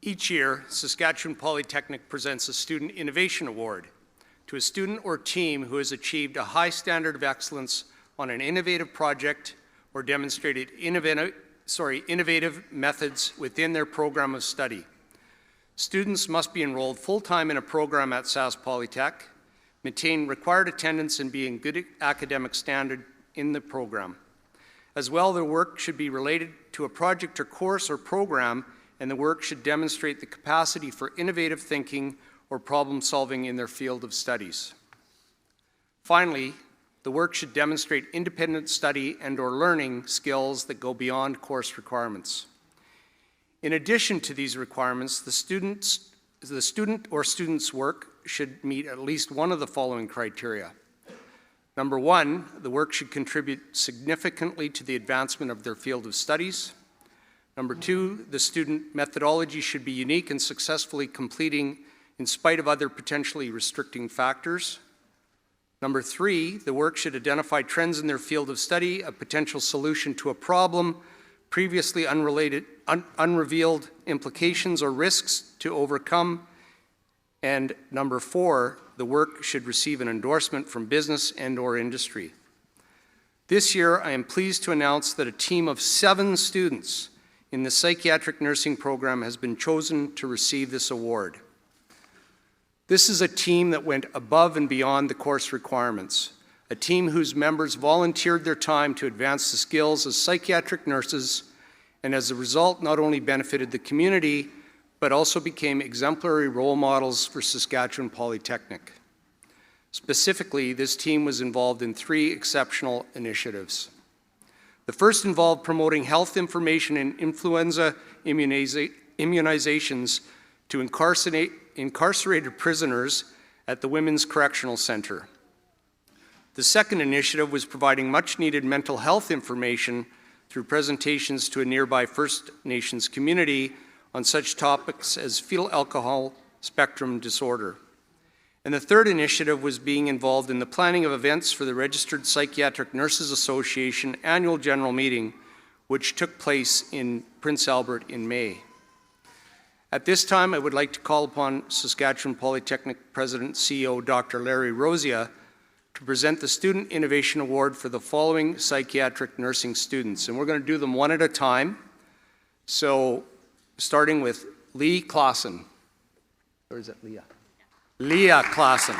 [SPEAKER 11] Each year, Saskatchewan Polytechnic presents a Student Innovation Award to a student or team who has achieved a high standard of excellence on an innovative project or demonstrated innovative methods within their program of study. Students must be enrolled full-time in a program at Sask Polytech, maintain required attendance, and be in good academic standard in the program. As well, their work should be related to a project or course or program, and the work should demonstrate the capacity for innovative thinking or problem solving in their field of studies. Finally, the work should demonstrate independent study and/or learning skills that go beyond course requirements. In addition to these requirements, the student or students' work should meet at least one of the following criteria. Number one, the work should contribute significantly to the advancement of their field of studies. Number two, the student methodology should be unique and successfully completing in spite of other potentially restricting factors. Number three, the work should identify trends in their field of study, a potential solution to a problem, previously unrevealed implications or risks to overcome. And number four, the work should receive an endorsement from business and/or industry. This year, I am pleased to announce that a team of 7 students in the psychiatric nursing program has been chosen to receive this award. This is a team that went above and beyond the course requirements, a team whose members volunteered their time to advance the skills as psychiatric nurses, and as a result not only benefited the community, but also became exemplary role models for Saskatchewan Polytechnic. Specifically, this team was involved in 3 exceptional initiatives. The first involved promoting health information and influenza immunizations to incarcerated prisoners at the Women's Correctional Center. The second initiative was providing much-needed mental health information through presentations to a nearby First Nations community on such topics as fetal alcohol spectrum disorder. And the third initiative was being involved in the planning of events for the Registered Psychiatric Nurses Association annual general meeting, which took place in Prince Albert in May. At this time, I would like to call upon Saskatchewan Polytechnic President CEO Dr. Larry Rosia to present the Student Innovation Award for the following psychiatric nursing students. And we're going to do them one at a time. So starting with Lee Clausen. Or is it Leah? Leah Clausen.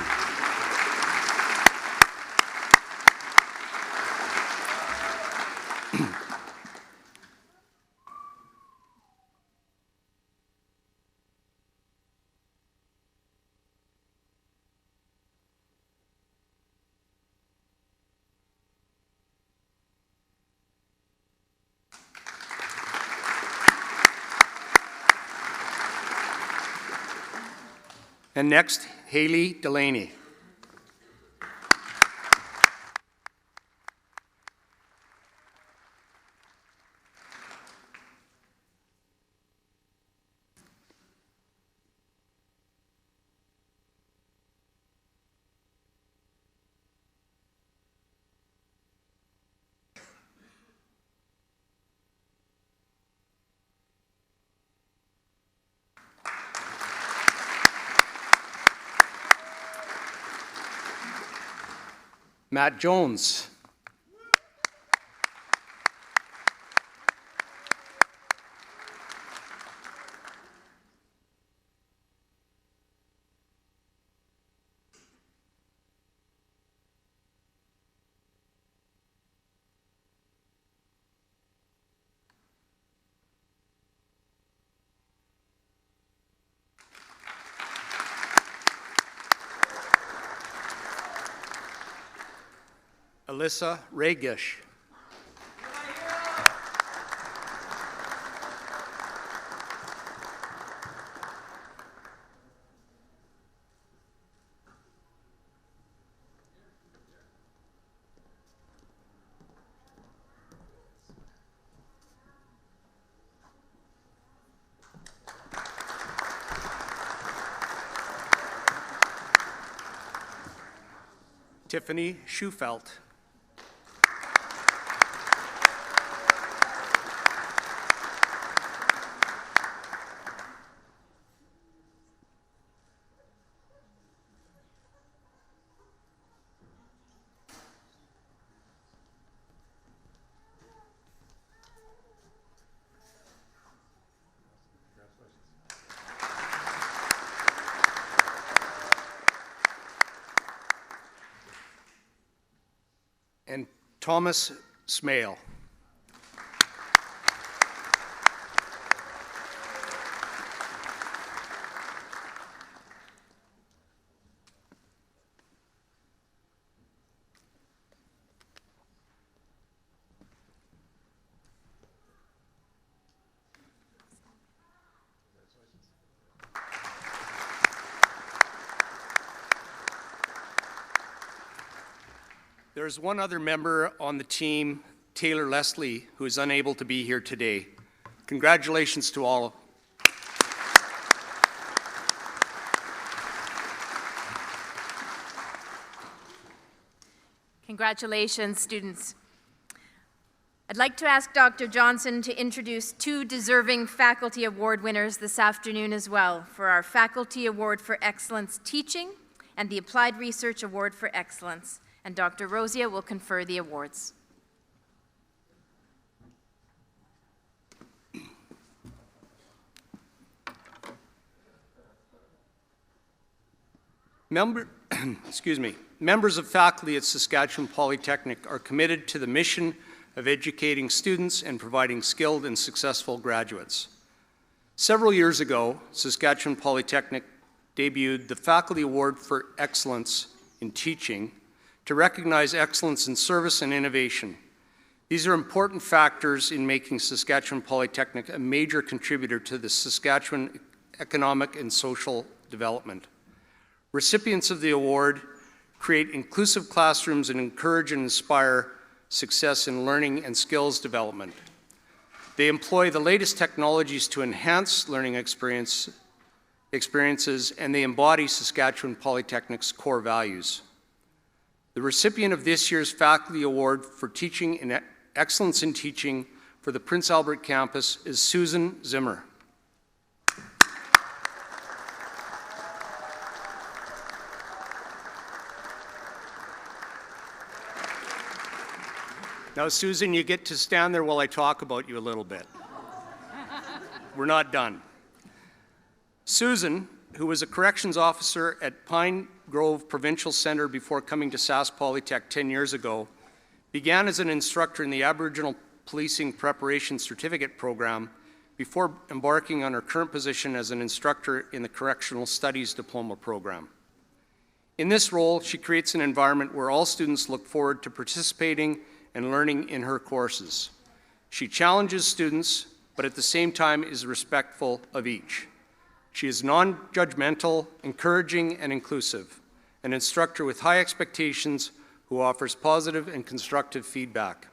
[SPEAKER 11] And next, Haley Delaney. Matt Jones. Alyssa Regish. Tiffany Schufelt. And Thomas Smale. There's one other member on the team, Taylor Leslie, who is unable to be here today. Congratulations to all.
[SPEAKER 5] Congratulations, students. I'd like to ask Dr. Johnson to introduce two deserving Faculty Award winners this afternoon as well for our Faculty Award for Excellence Teaching and the Applied Research Award for Excellence. And Dr. Rosia will confer the awards.
[SPEAKER 11] Members of faculty at Saskatchewan Polytechnic are committed to the mission of educating students and providing skilled and successful graduates. Several years ago, Saskatchewan Polytechnic debuted the Faculty Award for Excellence in Teaching to recognize excellence in service and innovation. These are important factors in making Saskatchewan Polytechnic a major contributor to the Saskatchewan economic and social development. Recipients of the award create inclusive classrooms, and encourage and inspire success in learning and skills development. They employ the latest technologies to enhance learning experiences, and they embody Saskatchewan Polytechnic's core values. The recipient of this year's Faculty Award for Teaching and Excellence in Teaching for the Prince Albert campus is Susan Zimmer. Now, Susan, you get to stand there while I talk about you a little bit. We're not done. Susan, who was a corrections officer at Pine Grove Provincial Centre before coming to Sask Polytech 10 years ago, began as an instructor in the Aboriginal Policing Preparation Certificate Program before embarking on her current position as an instructor in the Correctional Studies Diploma Program. In this role, she creates an environment where all students look forward to participating and learning in her courses. She challenges students, but at the same time is respectful of each. She is non-judgmental, encouraging, and inclusive, an instructor with high expectations who offers positive and constructive feedback.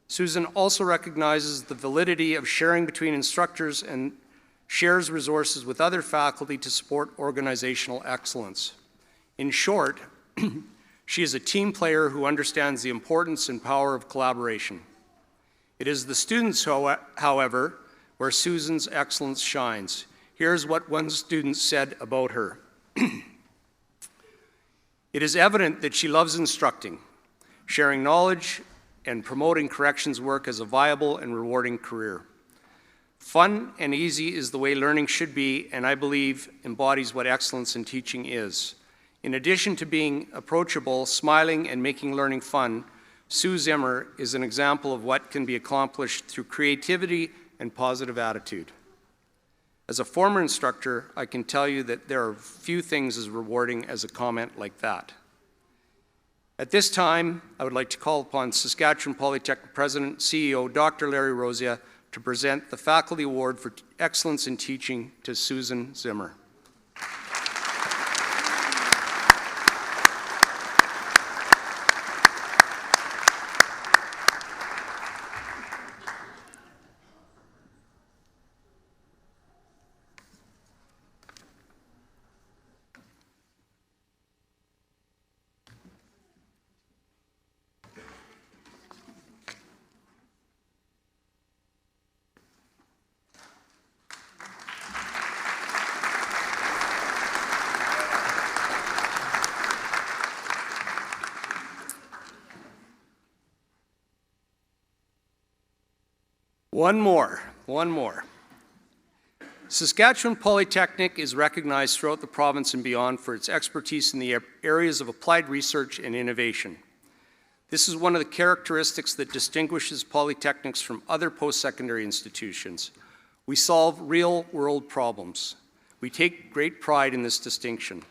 [SPEAKER 11] Susan also recognizes the validity of sharing between instructors and shares resources with other faculty to support organizational excellence. In short, she is a team player who understands the importance and power of collaboration. It is the students, however, where Susan's excellence shines. Here's what one student said about her. It is evident that she loves instructing, sharing knowledge, and promoting corrections work as a viable and rewarding career. Fun and easy is the way learning should be, and I believe embodies what excellence in teaching is. In addition to being approachable, smiling, and making learning fun, Sue Zimmer is an example of what can be accomplished through creativity and positive attitude. As a former instructor, I can tell you that there are few things as rewarding as a comment like that. At this time, I would like to call upon Saskatchewan Polytechnic President, CEO, Dr. Larry Rosia, to present the Faculty Award for Excellence in Teaching to Susan Zimmer. One more. Saskatchewan Polytechnic is recognized throughout the province and beyond for its expertise in the areas of applied research and innovation. This is one of the characteristics that distinguishes polytechnics from other post-secondary institutions. We solve real-world problems. We take great pride in this distinction.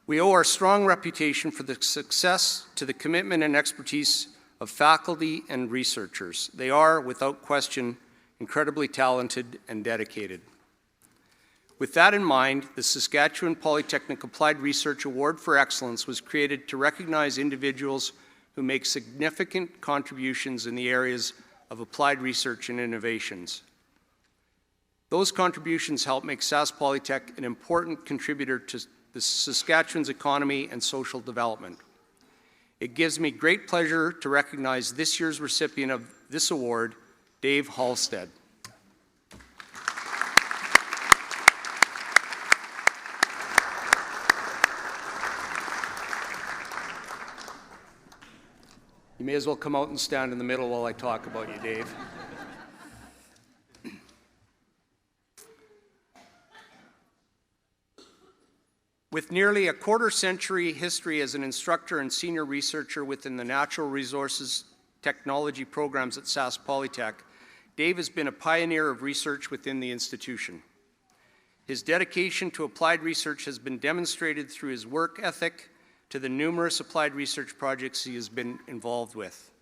[SPEAKER 11] We owe our strong reputation for the success to the commitment and expertise of faculty and researchers. They are, without question, incredibly talented and dedicated. With that in mind, the Saskatchewan Polytechnic Applied Research Award for Excellence was created to recognize individuals who make significant contributions in the areas of applied research and innovations. Those contributions help make Sask Polytech an important contributor to the Saskatchewan's economy and social development. It gives me great pleasure to recognize this year's recipient of this award, Dave Halstead. You may as well come out and stand in the middle while I talk about you, Dave. With nearly a quarter-century history as an instructor and senior researcher within the natural resources technology programs at Sask Polytech, Dave has been a pioneer of research within the institution. His dedication to applied research has been demonstrated through his work ethic to the numerous applied research projects he has been involved with.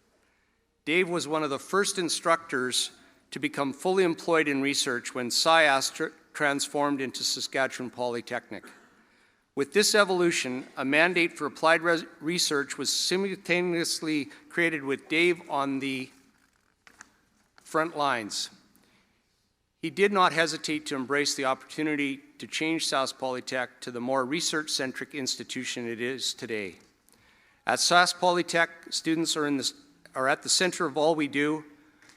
[SPEAKER 11] Dave was one of the first instructors to become fully employed in research when SciAS transformed into Saskatchewan Polytechnic. With this evolution, a mandate for applied research was simultaneously created with Dave on the front lines. He did not hesitate to embrace the opportunity to change Sask Polytech to the more research-centric institution it is today. At Sask Polytech, students are at the center of all we do.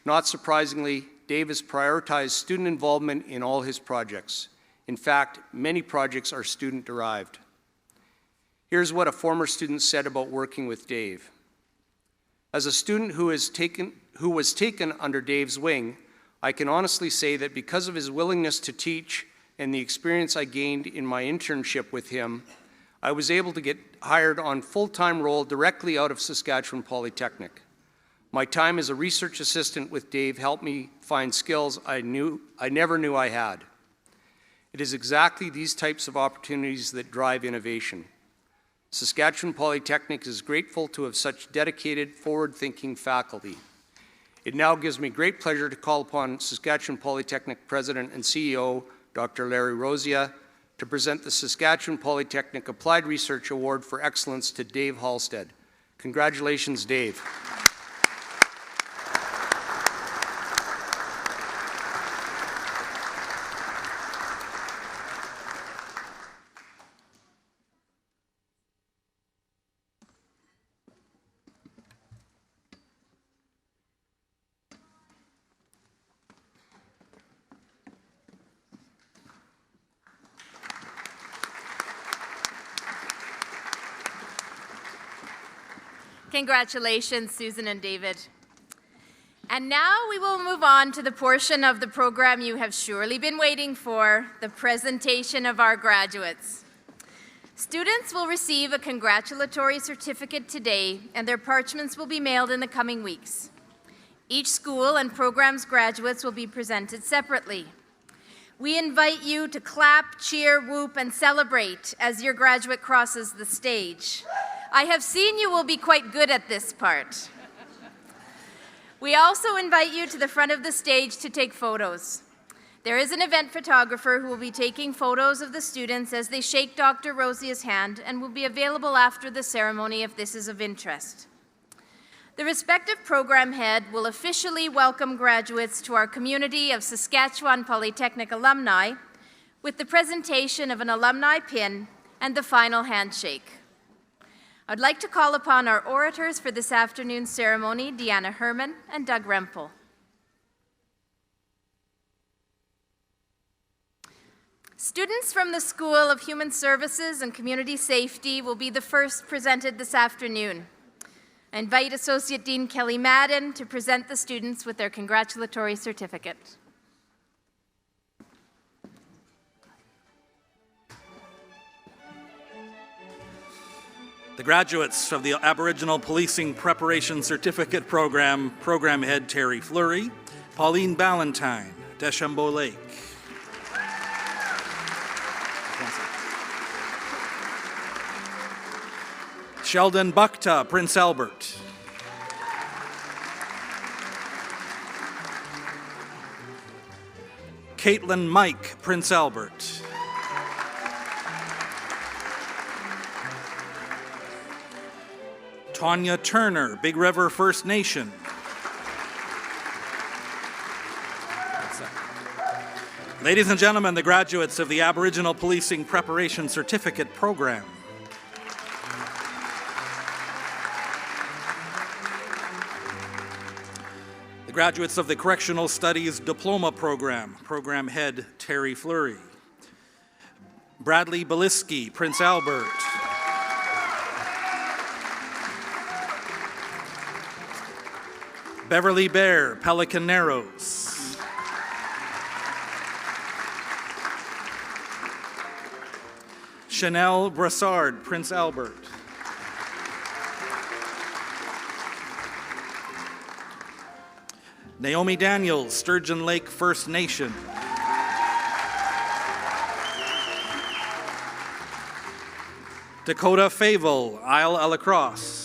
[SPEAKER 11] Not surprisingly, Dave has prioritized student involvement in all his projects. In fact, many projects are student-derived. Here's what a former student said about working with Dave. As a student who was taken under Dave's wing, I can honestly say that because of his willingness to teach and the experience I gained in my internship with him, I was able to get hired on full-time role directly out of Saskatchewan Polytechnic. My time as a research assistant with Dave helped me find skills I never knew I had. It is exactly these types of opportunities that drive innovation. Saskatchewan Polytechnic is grateful to have such dedicated, forward-thinking faculty. It now gives me great pleasure to call upon Saskatchewan Polytechnic President and CEO, Dr. Larry Rosia, to present the Saskatchewan Polytechnic Applied Research Award for Excellence to Dave Halstead. Congratulations, Dave.
[SPEAKER 5] Congratulations, Susan and David. And now we will move on to the portion of the program you have surely been waiting for, the presentation of our graduates. Students will receive a congratulatory certificate today, and their parchments will be mailed in the coming weeks. Each school and program's graduates will be presented separately. We invite you to clap, cheer, whoop, and celebrate as your graduate crosses the stage. I have seen you will be quite good at this part. We also invite you to the front of the stage to take photos. There is an event photographer who will be taking photos of the students as they shake Dr. Rosia's hand and will be available after the ceremony if this is of interest. The respective program head will officially welcome graduates to our community of Saskatchewan Polytechnic alumni with the presentation of an alumni pin and the final handshake. I'd like to call upon our orators for this afternoon's ceremony, Deanna Herman and Doug Rempel. Students from the School of Human Services and Community Safety will be the first presented this afternoon. I invite Associate Dean Kelly Madden to present the students with their congratulatory certificate.
[SPEAKER 13] The graduates of the Aboriginal Policing Preparation Certificate Program, Program Head Terry Fleury, Pauline Ballantyne, Deschambault Lake. Sheldon Bukta, Prince Albert. Caitlin Mike, Prince Albert. Tanya Turner, Big River First Nation. Ladies and gentlemen, the graduates of the Aboriginal Policing Preparation Certificate Program. The graduates of the Correctional Studies Diploma Program, Program Head Terry Fleury. Bradley Beliski, Prince Albert. Beverly Bear, Pelican Narrows. Chanel Brassard, Prince Albert. Naomi Daniels, Sturgeon Lake First Nation. Dakota Favel, Isle à la Crosse.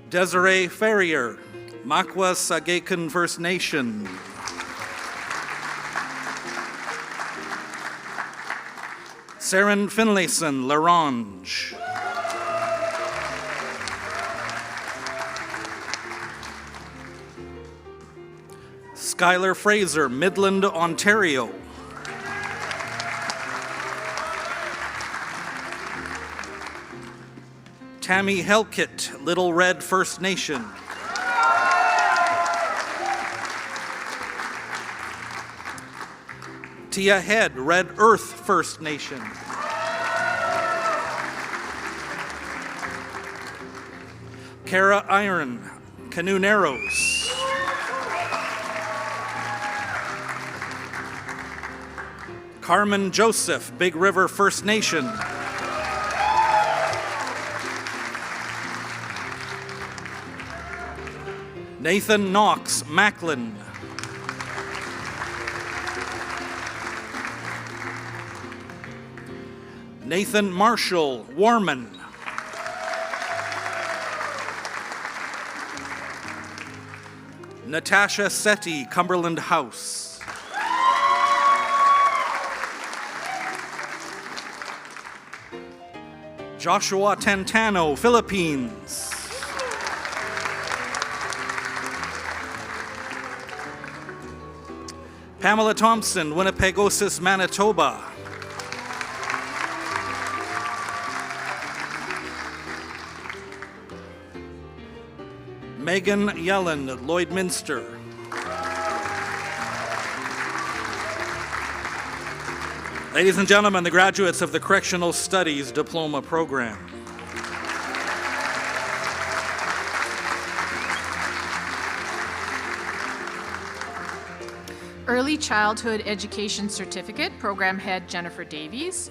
[SPEAKER 13] Desiree Ferrier, Makwa Sagekan First Nation. Saren Finlayson, Larange. Skylar Fraser, Midland, Ontario. Tammy Helkett, Little Red First Nation. Tia Head, Red Earth First Nation. Kara Iron, Canoe Narrows. Carmen Joseph, Big River First Nation. Nathan Knox, Macklin. Nathan Marshall, Warman. Natasha Setti, Cumberland House. Joshua Tantano, Philippines. Pamela Thompson, Winnipegosis, Manitoba. Megan Yellen, Lloydminster. Ladies and gentlemen, the graduates of the Correctional Studies Diploma Program.
[SPEAKER 14] Early Childhood Education Certificate, Program Head Jennifer Davies.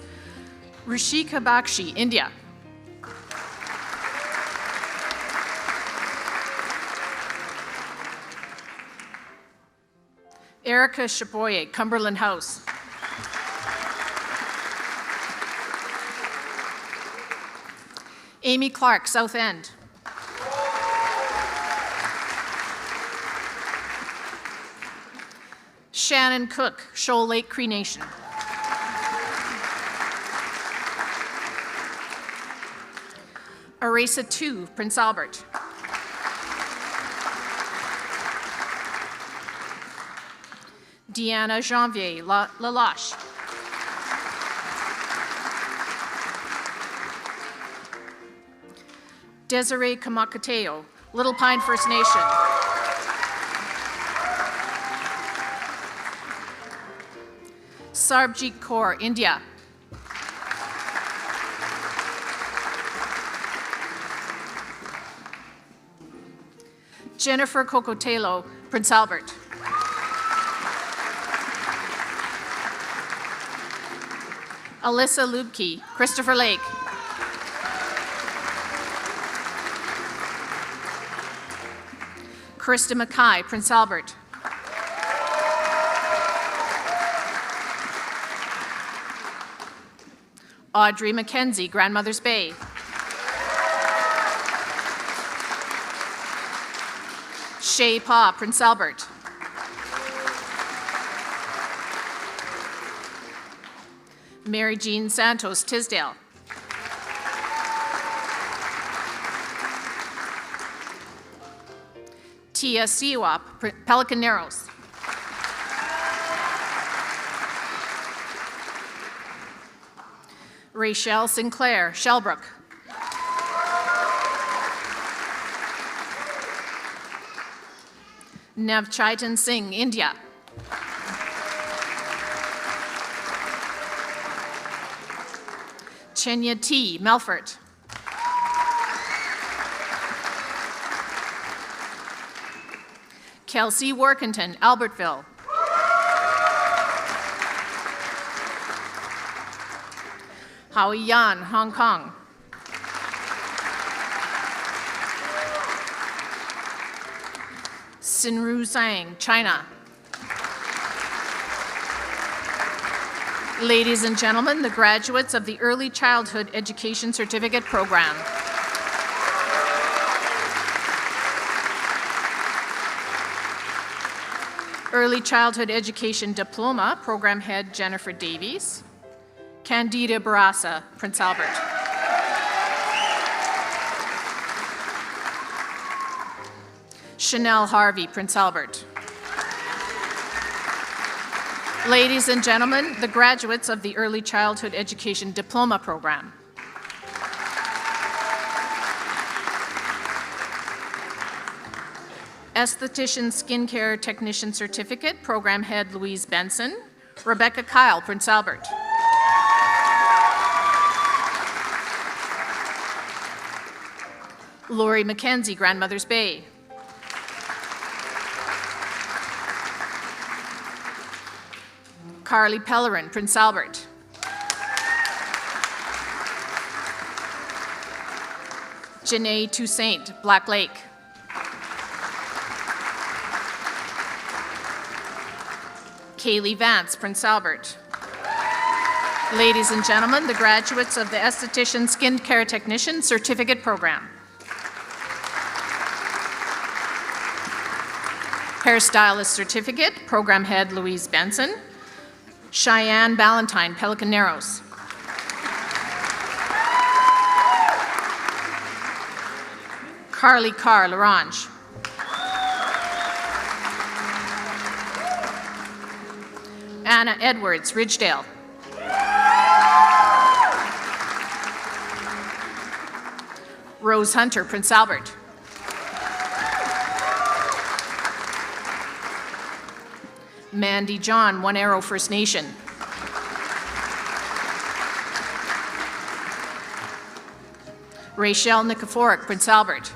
[SPEAKER 14] Rishika Bakshi, India. Erica Chapoye, Cumberland House. Amy Clark, South End. Shannon Cook, Shoal Lake Cree Nation. Aresa 2, Prince Albert. Deanna Janvier, Lalache. Desiree Kamakateo, Little Pine First Nation. Sarbjeet Kaur, India. Jennifer Cocotelo, Prince Albert. Alyssa Lubke, Christopher Lake. Krista Mackay, Prince Albert. Audrey McKenzie, Grandmother's Bay. Shay Pa, Prince Albert. Mary Jean Santos, Tisdale. Tia Siwap, Pelican Narrows. Rachel Sinclair, Shellbrook. Navchaitan Singh, India. Chenya T, Melfort. Kelsey Workington, Albertville. Howie Yan, Hong Kong. Sinru Zhang, China. Ladies and gentlemen, the graduates of the Early Childhood Education Certificate Program. Early Childhood Education Diploma, Program Head Jennifer Davies. Candida Barassa, Prince Albert. Chanel Harvey, Prince Albert. Ladies and gentlemen, the graduates of the Early Childhood Education Diploma Program. Esthetician Skincare Technician Certificate, Program Head Louise Benson. Rebecca Kyle, Prince Albert. Lori McKenzie, Grandmother's Bay. Carly Pellerin, Prince Albert. Janae Toussaint, Black Lake. Kaylee Vance, Prince Albert. Ladies and gentlemen, the graduates of the Esthetician Skincare Technician Certificate Program. Hairstylist Certificate, Program Head Louise Benson. Cheyenne Ballantyne, Pelican Narrows. Carly Carr, Larange. Anna Edwards, Ridgedale. Rose Hunter, Prince Albert. Mandy John, One Arrow First Nation. Rachel Nikiforik, Prince Albert.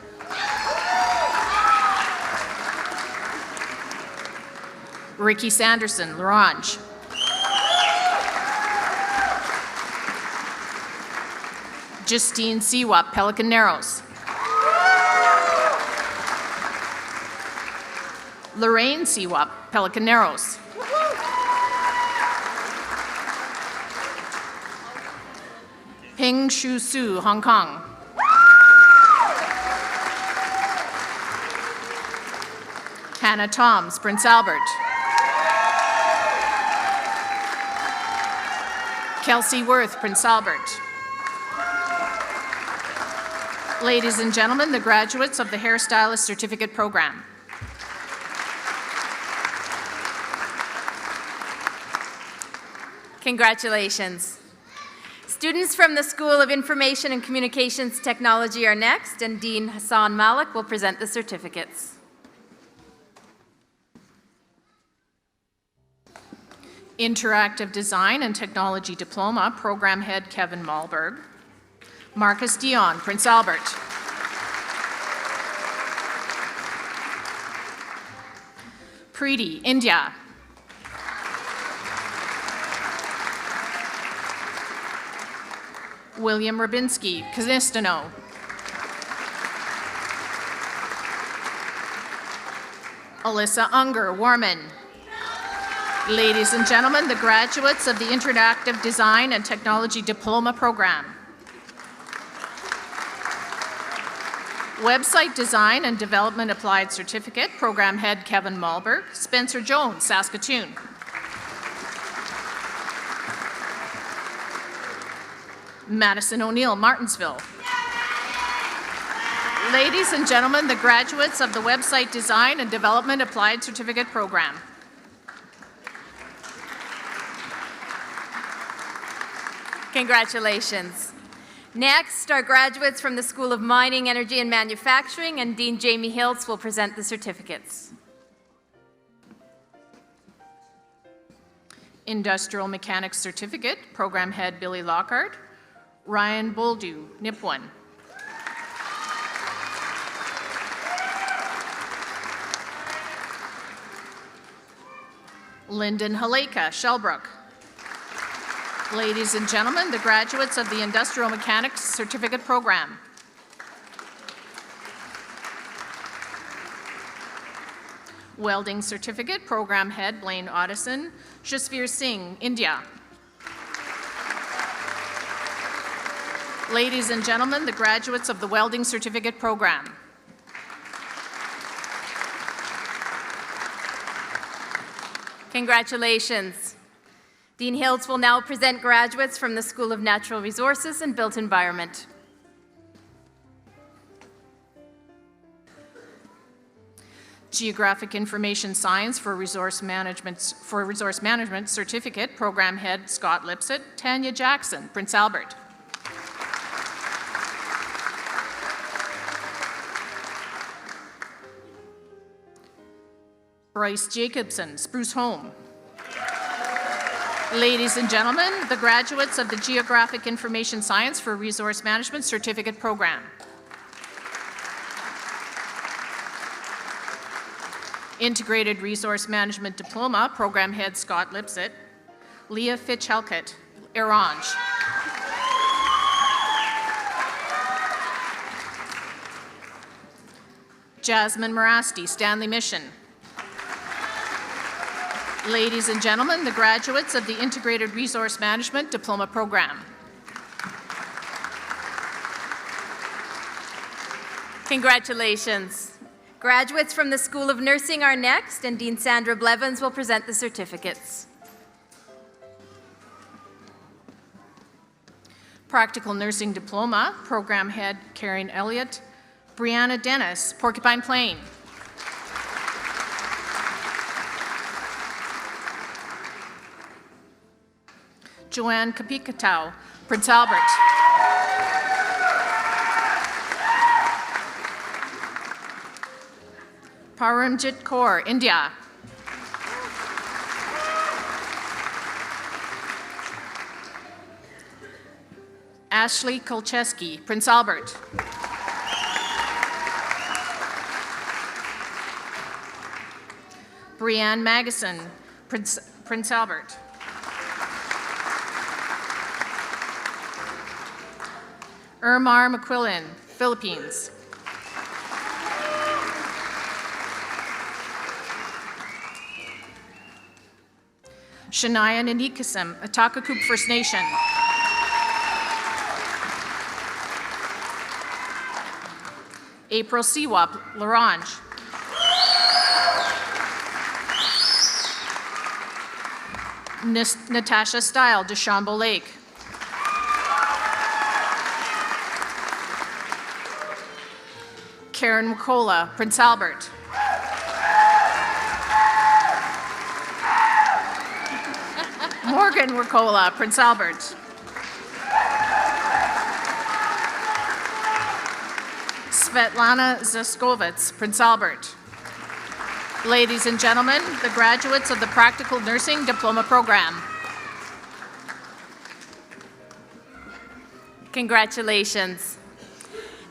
[SPEAKER 14] Ricky Sanderson, Larange. Justine Siwap, Pelican Narrows. Lorraine Siwap, Pelican Narrows. Ping Shu Su, Hong Kong. Hannah Toms, Prince Albert. Kelsey Worth, Prince Albert. Ladies and gentlemen, the graduates of the Hairstylist Certificate Program.
[SPEAKER 5] Congratulations. Students from the School of Information and Communications Technology are next, and Dean Hassan Malik will present the certificates.
[SPEAKER 14] Interactive Design and Technology Diploma, Program Head Kevin Malberg. Marcus Dion, Prince Albert. Preeti, India. William Rabinski, Kanistano. Alyssa Unger, Warman. Ladies and gentlemen, the graduates of the Interactive Design and Technology Diploma Program. Website Design and Development Applied Certificate, Program Head Kevin Malberg. Spencer Jones, Saskatoon. Madison O'Neill, Martinsville. Ladies and gentlemen, the graduates of the Website Design and Development Applied Certificate Program.
[SPEAKER 5] Congratulations. Next, our graduates from the School of Mining, Energy and Manufacturing, and Dean Jamie Hiltz will present the certificates.
[SPEAKER 14] Industrial Mechanics Certificate, Program Head Billy Lockhart. Ryan Boldu, Nipawin. Lyndon Haleka, Shellbrook. Ladies and gentlemen, the graduates of the Industrial Mechanics Certificate Program. Welding Certificate, Program Head Blaine Otteson, Jasveer Singh, India. Ladies and gentlemen, the graduates of the Welding Certificate Program.
[SPEAKER 5] Congratulations. Dean Hiltz will now present graduates from the School of Natural Resources and Built Environment.
[SPEAKER 14] Geographic Information Science for Resource Management Certificate, Program Head Scott Lipsett, Tanya Jackson, Prince Albert. Bryce Jacobson, Spruce Home. Ladies and gentlemen, the graduates of the Geographic Information Science for Resource Management Certificate Program. Integrated Resource Management Diploma, Program Head Scott Lipsett, Leah Fitch-Helkett, Orange. Jasmine Morasti, Stanley Mission. Ladies and gentlemen, the graduates of the Integrated Resource Management Diploma Program.
[SPEAKER 5] Congratulations. Graduates from the School of Nursing are next, and Dean Sandra Blevins will present the certificates.
[SPEAKER 14] Practical Nursing Diploma, Program Head Karen Elliott, Brianna Dennis, Porcupine Plain. Joanne Kapikatow, Prince Albert. Paramjit Kaur, India. Ashley Kolcheski, Prince Albert. Brianne Magison, Prince Albert. Irmar McQuillan, Philippines. Shania Nanikasem, Atakakup First Nation. April Siwap, Larange. Natasha Style, Deschambault Lake. Karen Wakola, Prince Albert. Morgan Wakola, Prince Albert. Svetlana Zaskovets, Prince Albert. Ladies and gentlemen, the graduates of the Practical Nursing Diploma Program.
[SPEAKER 5] Congratulations.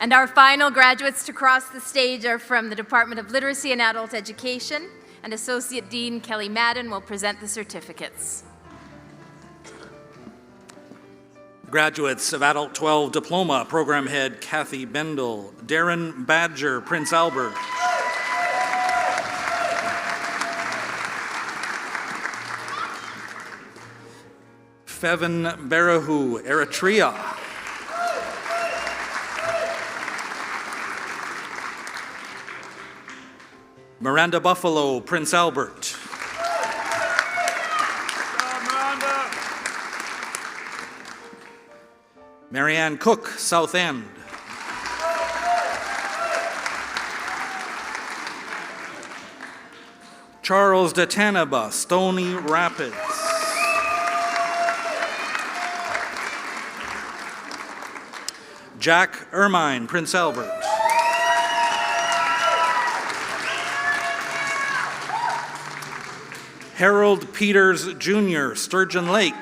[SPEAKER 5] And our final graduates to cross the stage are from the Department of Literacy and Adult Education, and Associate Dean Kelly Madden will present the certificates.
[SPEAKER 13] Graduates of Adult 12 Diploma, Program Head Kathy Bendel, Darren Badger, Prince Albert. Fevin Barahu, Eritrea. Miranda Buffalo, Prince Albert. Marianne Cook, South End. Charles DeTanaba, Stony Rapids. Jack Ermine, Prince Albert. Harold Peters Jr., Sturgeon Lake.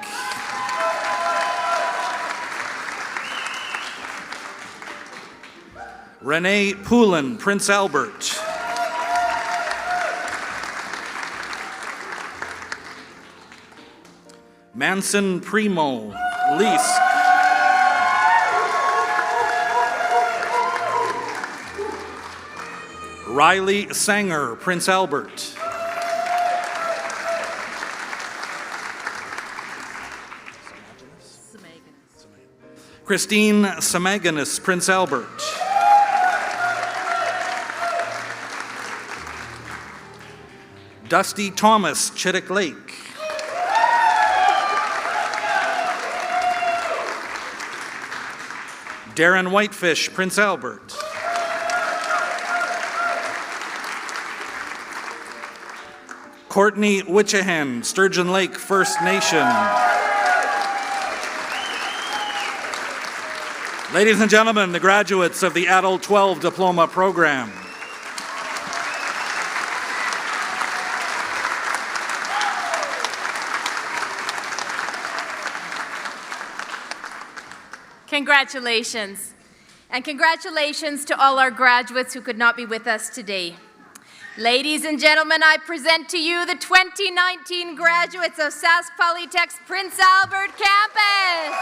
[SPEAKER 13] Renee Poulin, Prince Albert. Manson Primo, Leask. Riley Sanger, Prince Albert. Christine Samaganus, Prince Albert. Dusty Thomas, Chittick Lake. Darren Whitefish, Prince Albert. Courtney Witchahan, Sturgeon Lake First Nation. Ladies and gentlemen, the graduates of the Adult 12 Diploma Program.
[SPEAKER 5] Congratulations. And congratulations to all our graduates who could not be with us today. Ladies and gentlemen, I present to you the 2019 graduates of Sask Polytech's Prince Albert campus.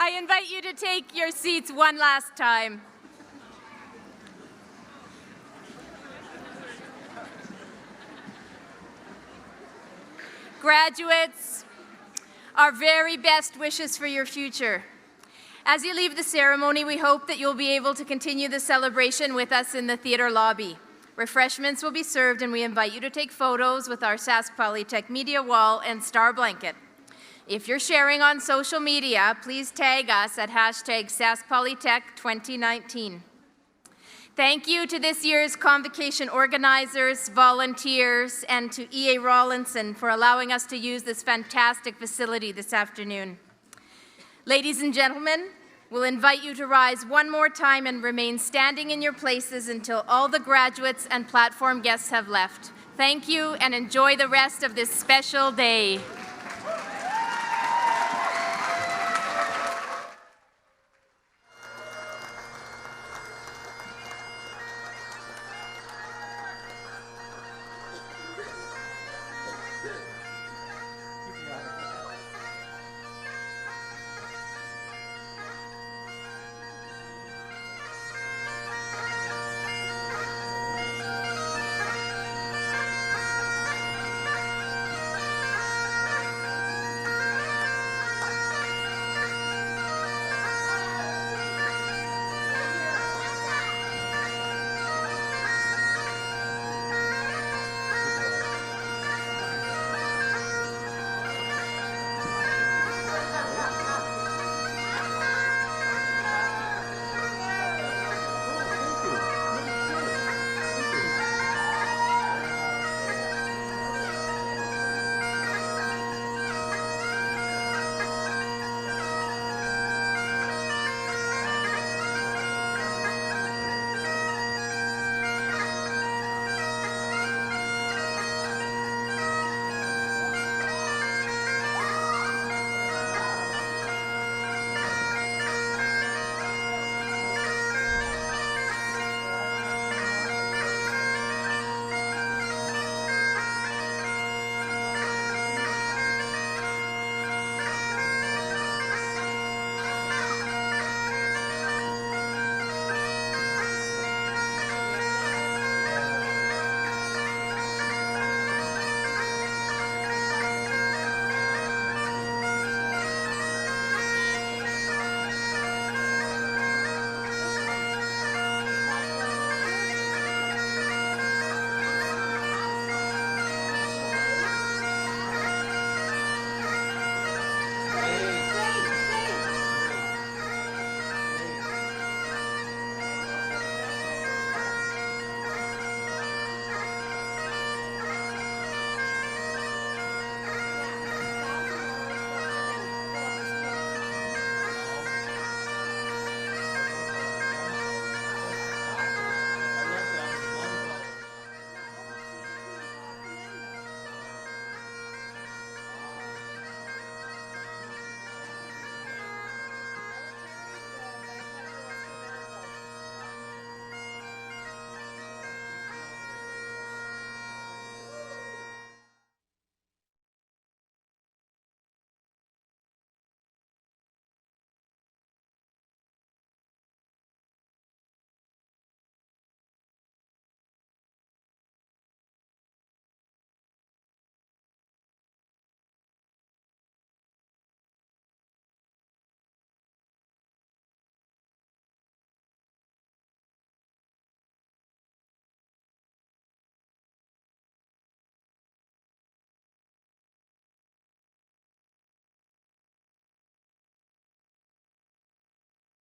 [SPEAKER 5] I invite you to take your seats one last time. Graduates, our very best wishes for your future. As you leave the ceremony, we hope that you'll be able to continue the celebration with us in the theatre lobby. Refreshments will be served, and we invite you to take photos with our Sask Polytech media wall and star blanket. If you're sharing on social media, please tag us at #SaskPolytech2019. Thank you to this year's Convocation organizers, volunteers, and to EA Rawlinson for allowing us to use this fantastic facility this afternoon. Ladies and gentlemen, we'll invite you to rise one more time and remain standing in your places until all the graduates and platform guests have left. Thank you, and enjoy the rest of this special day.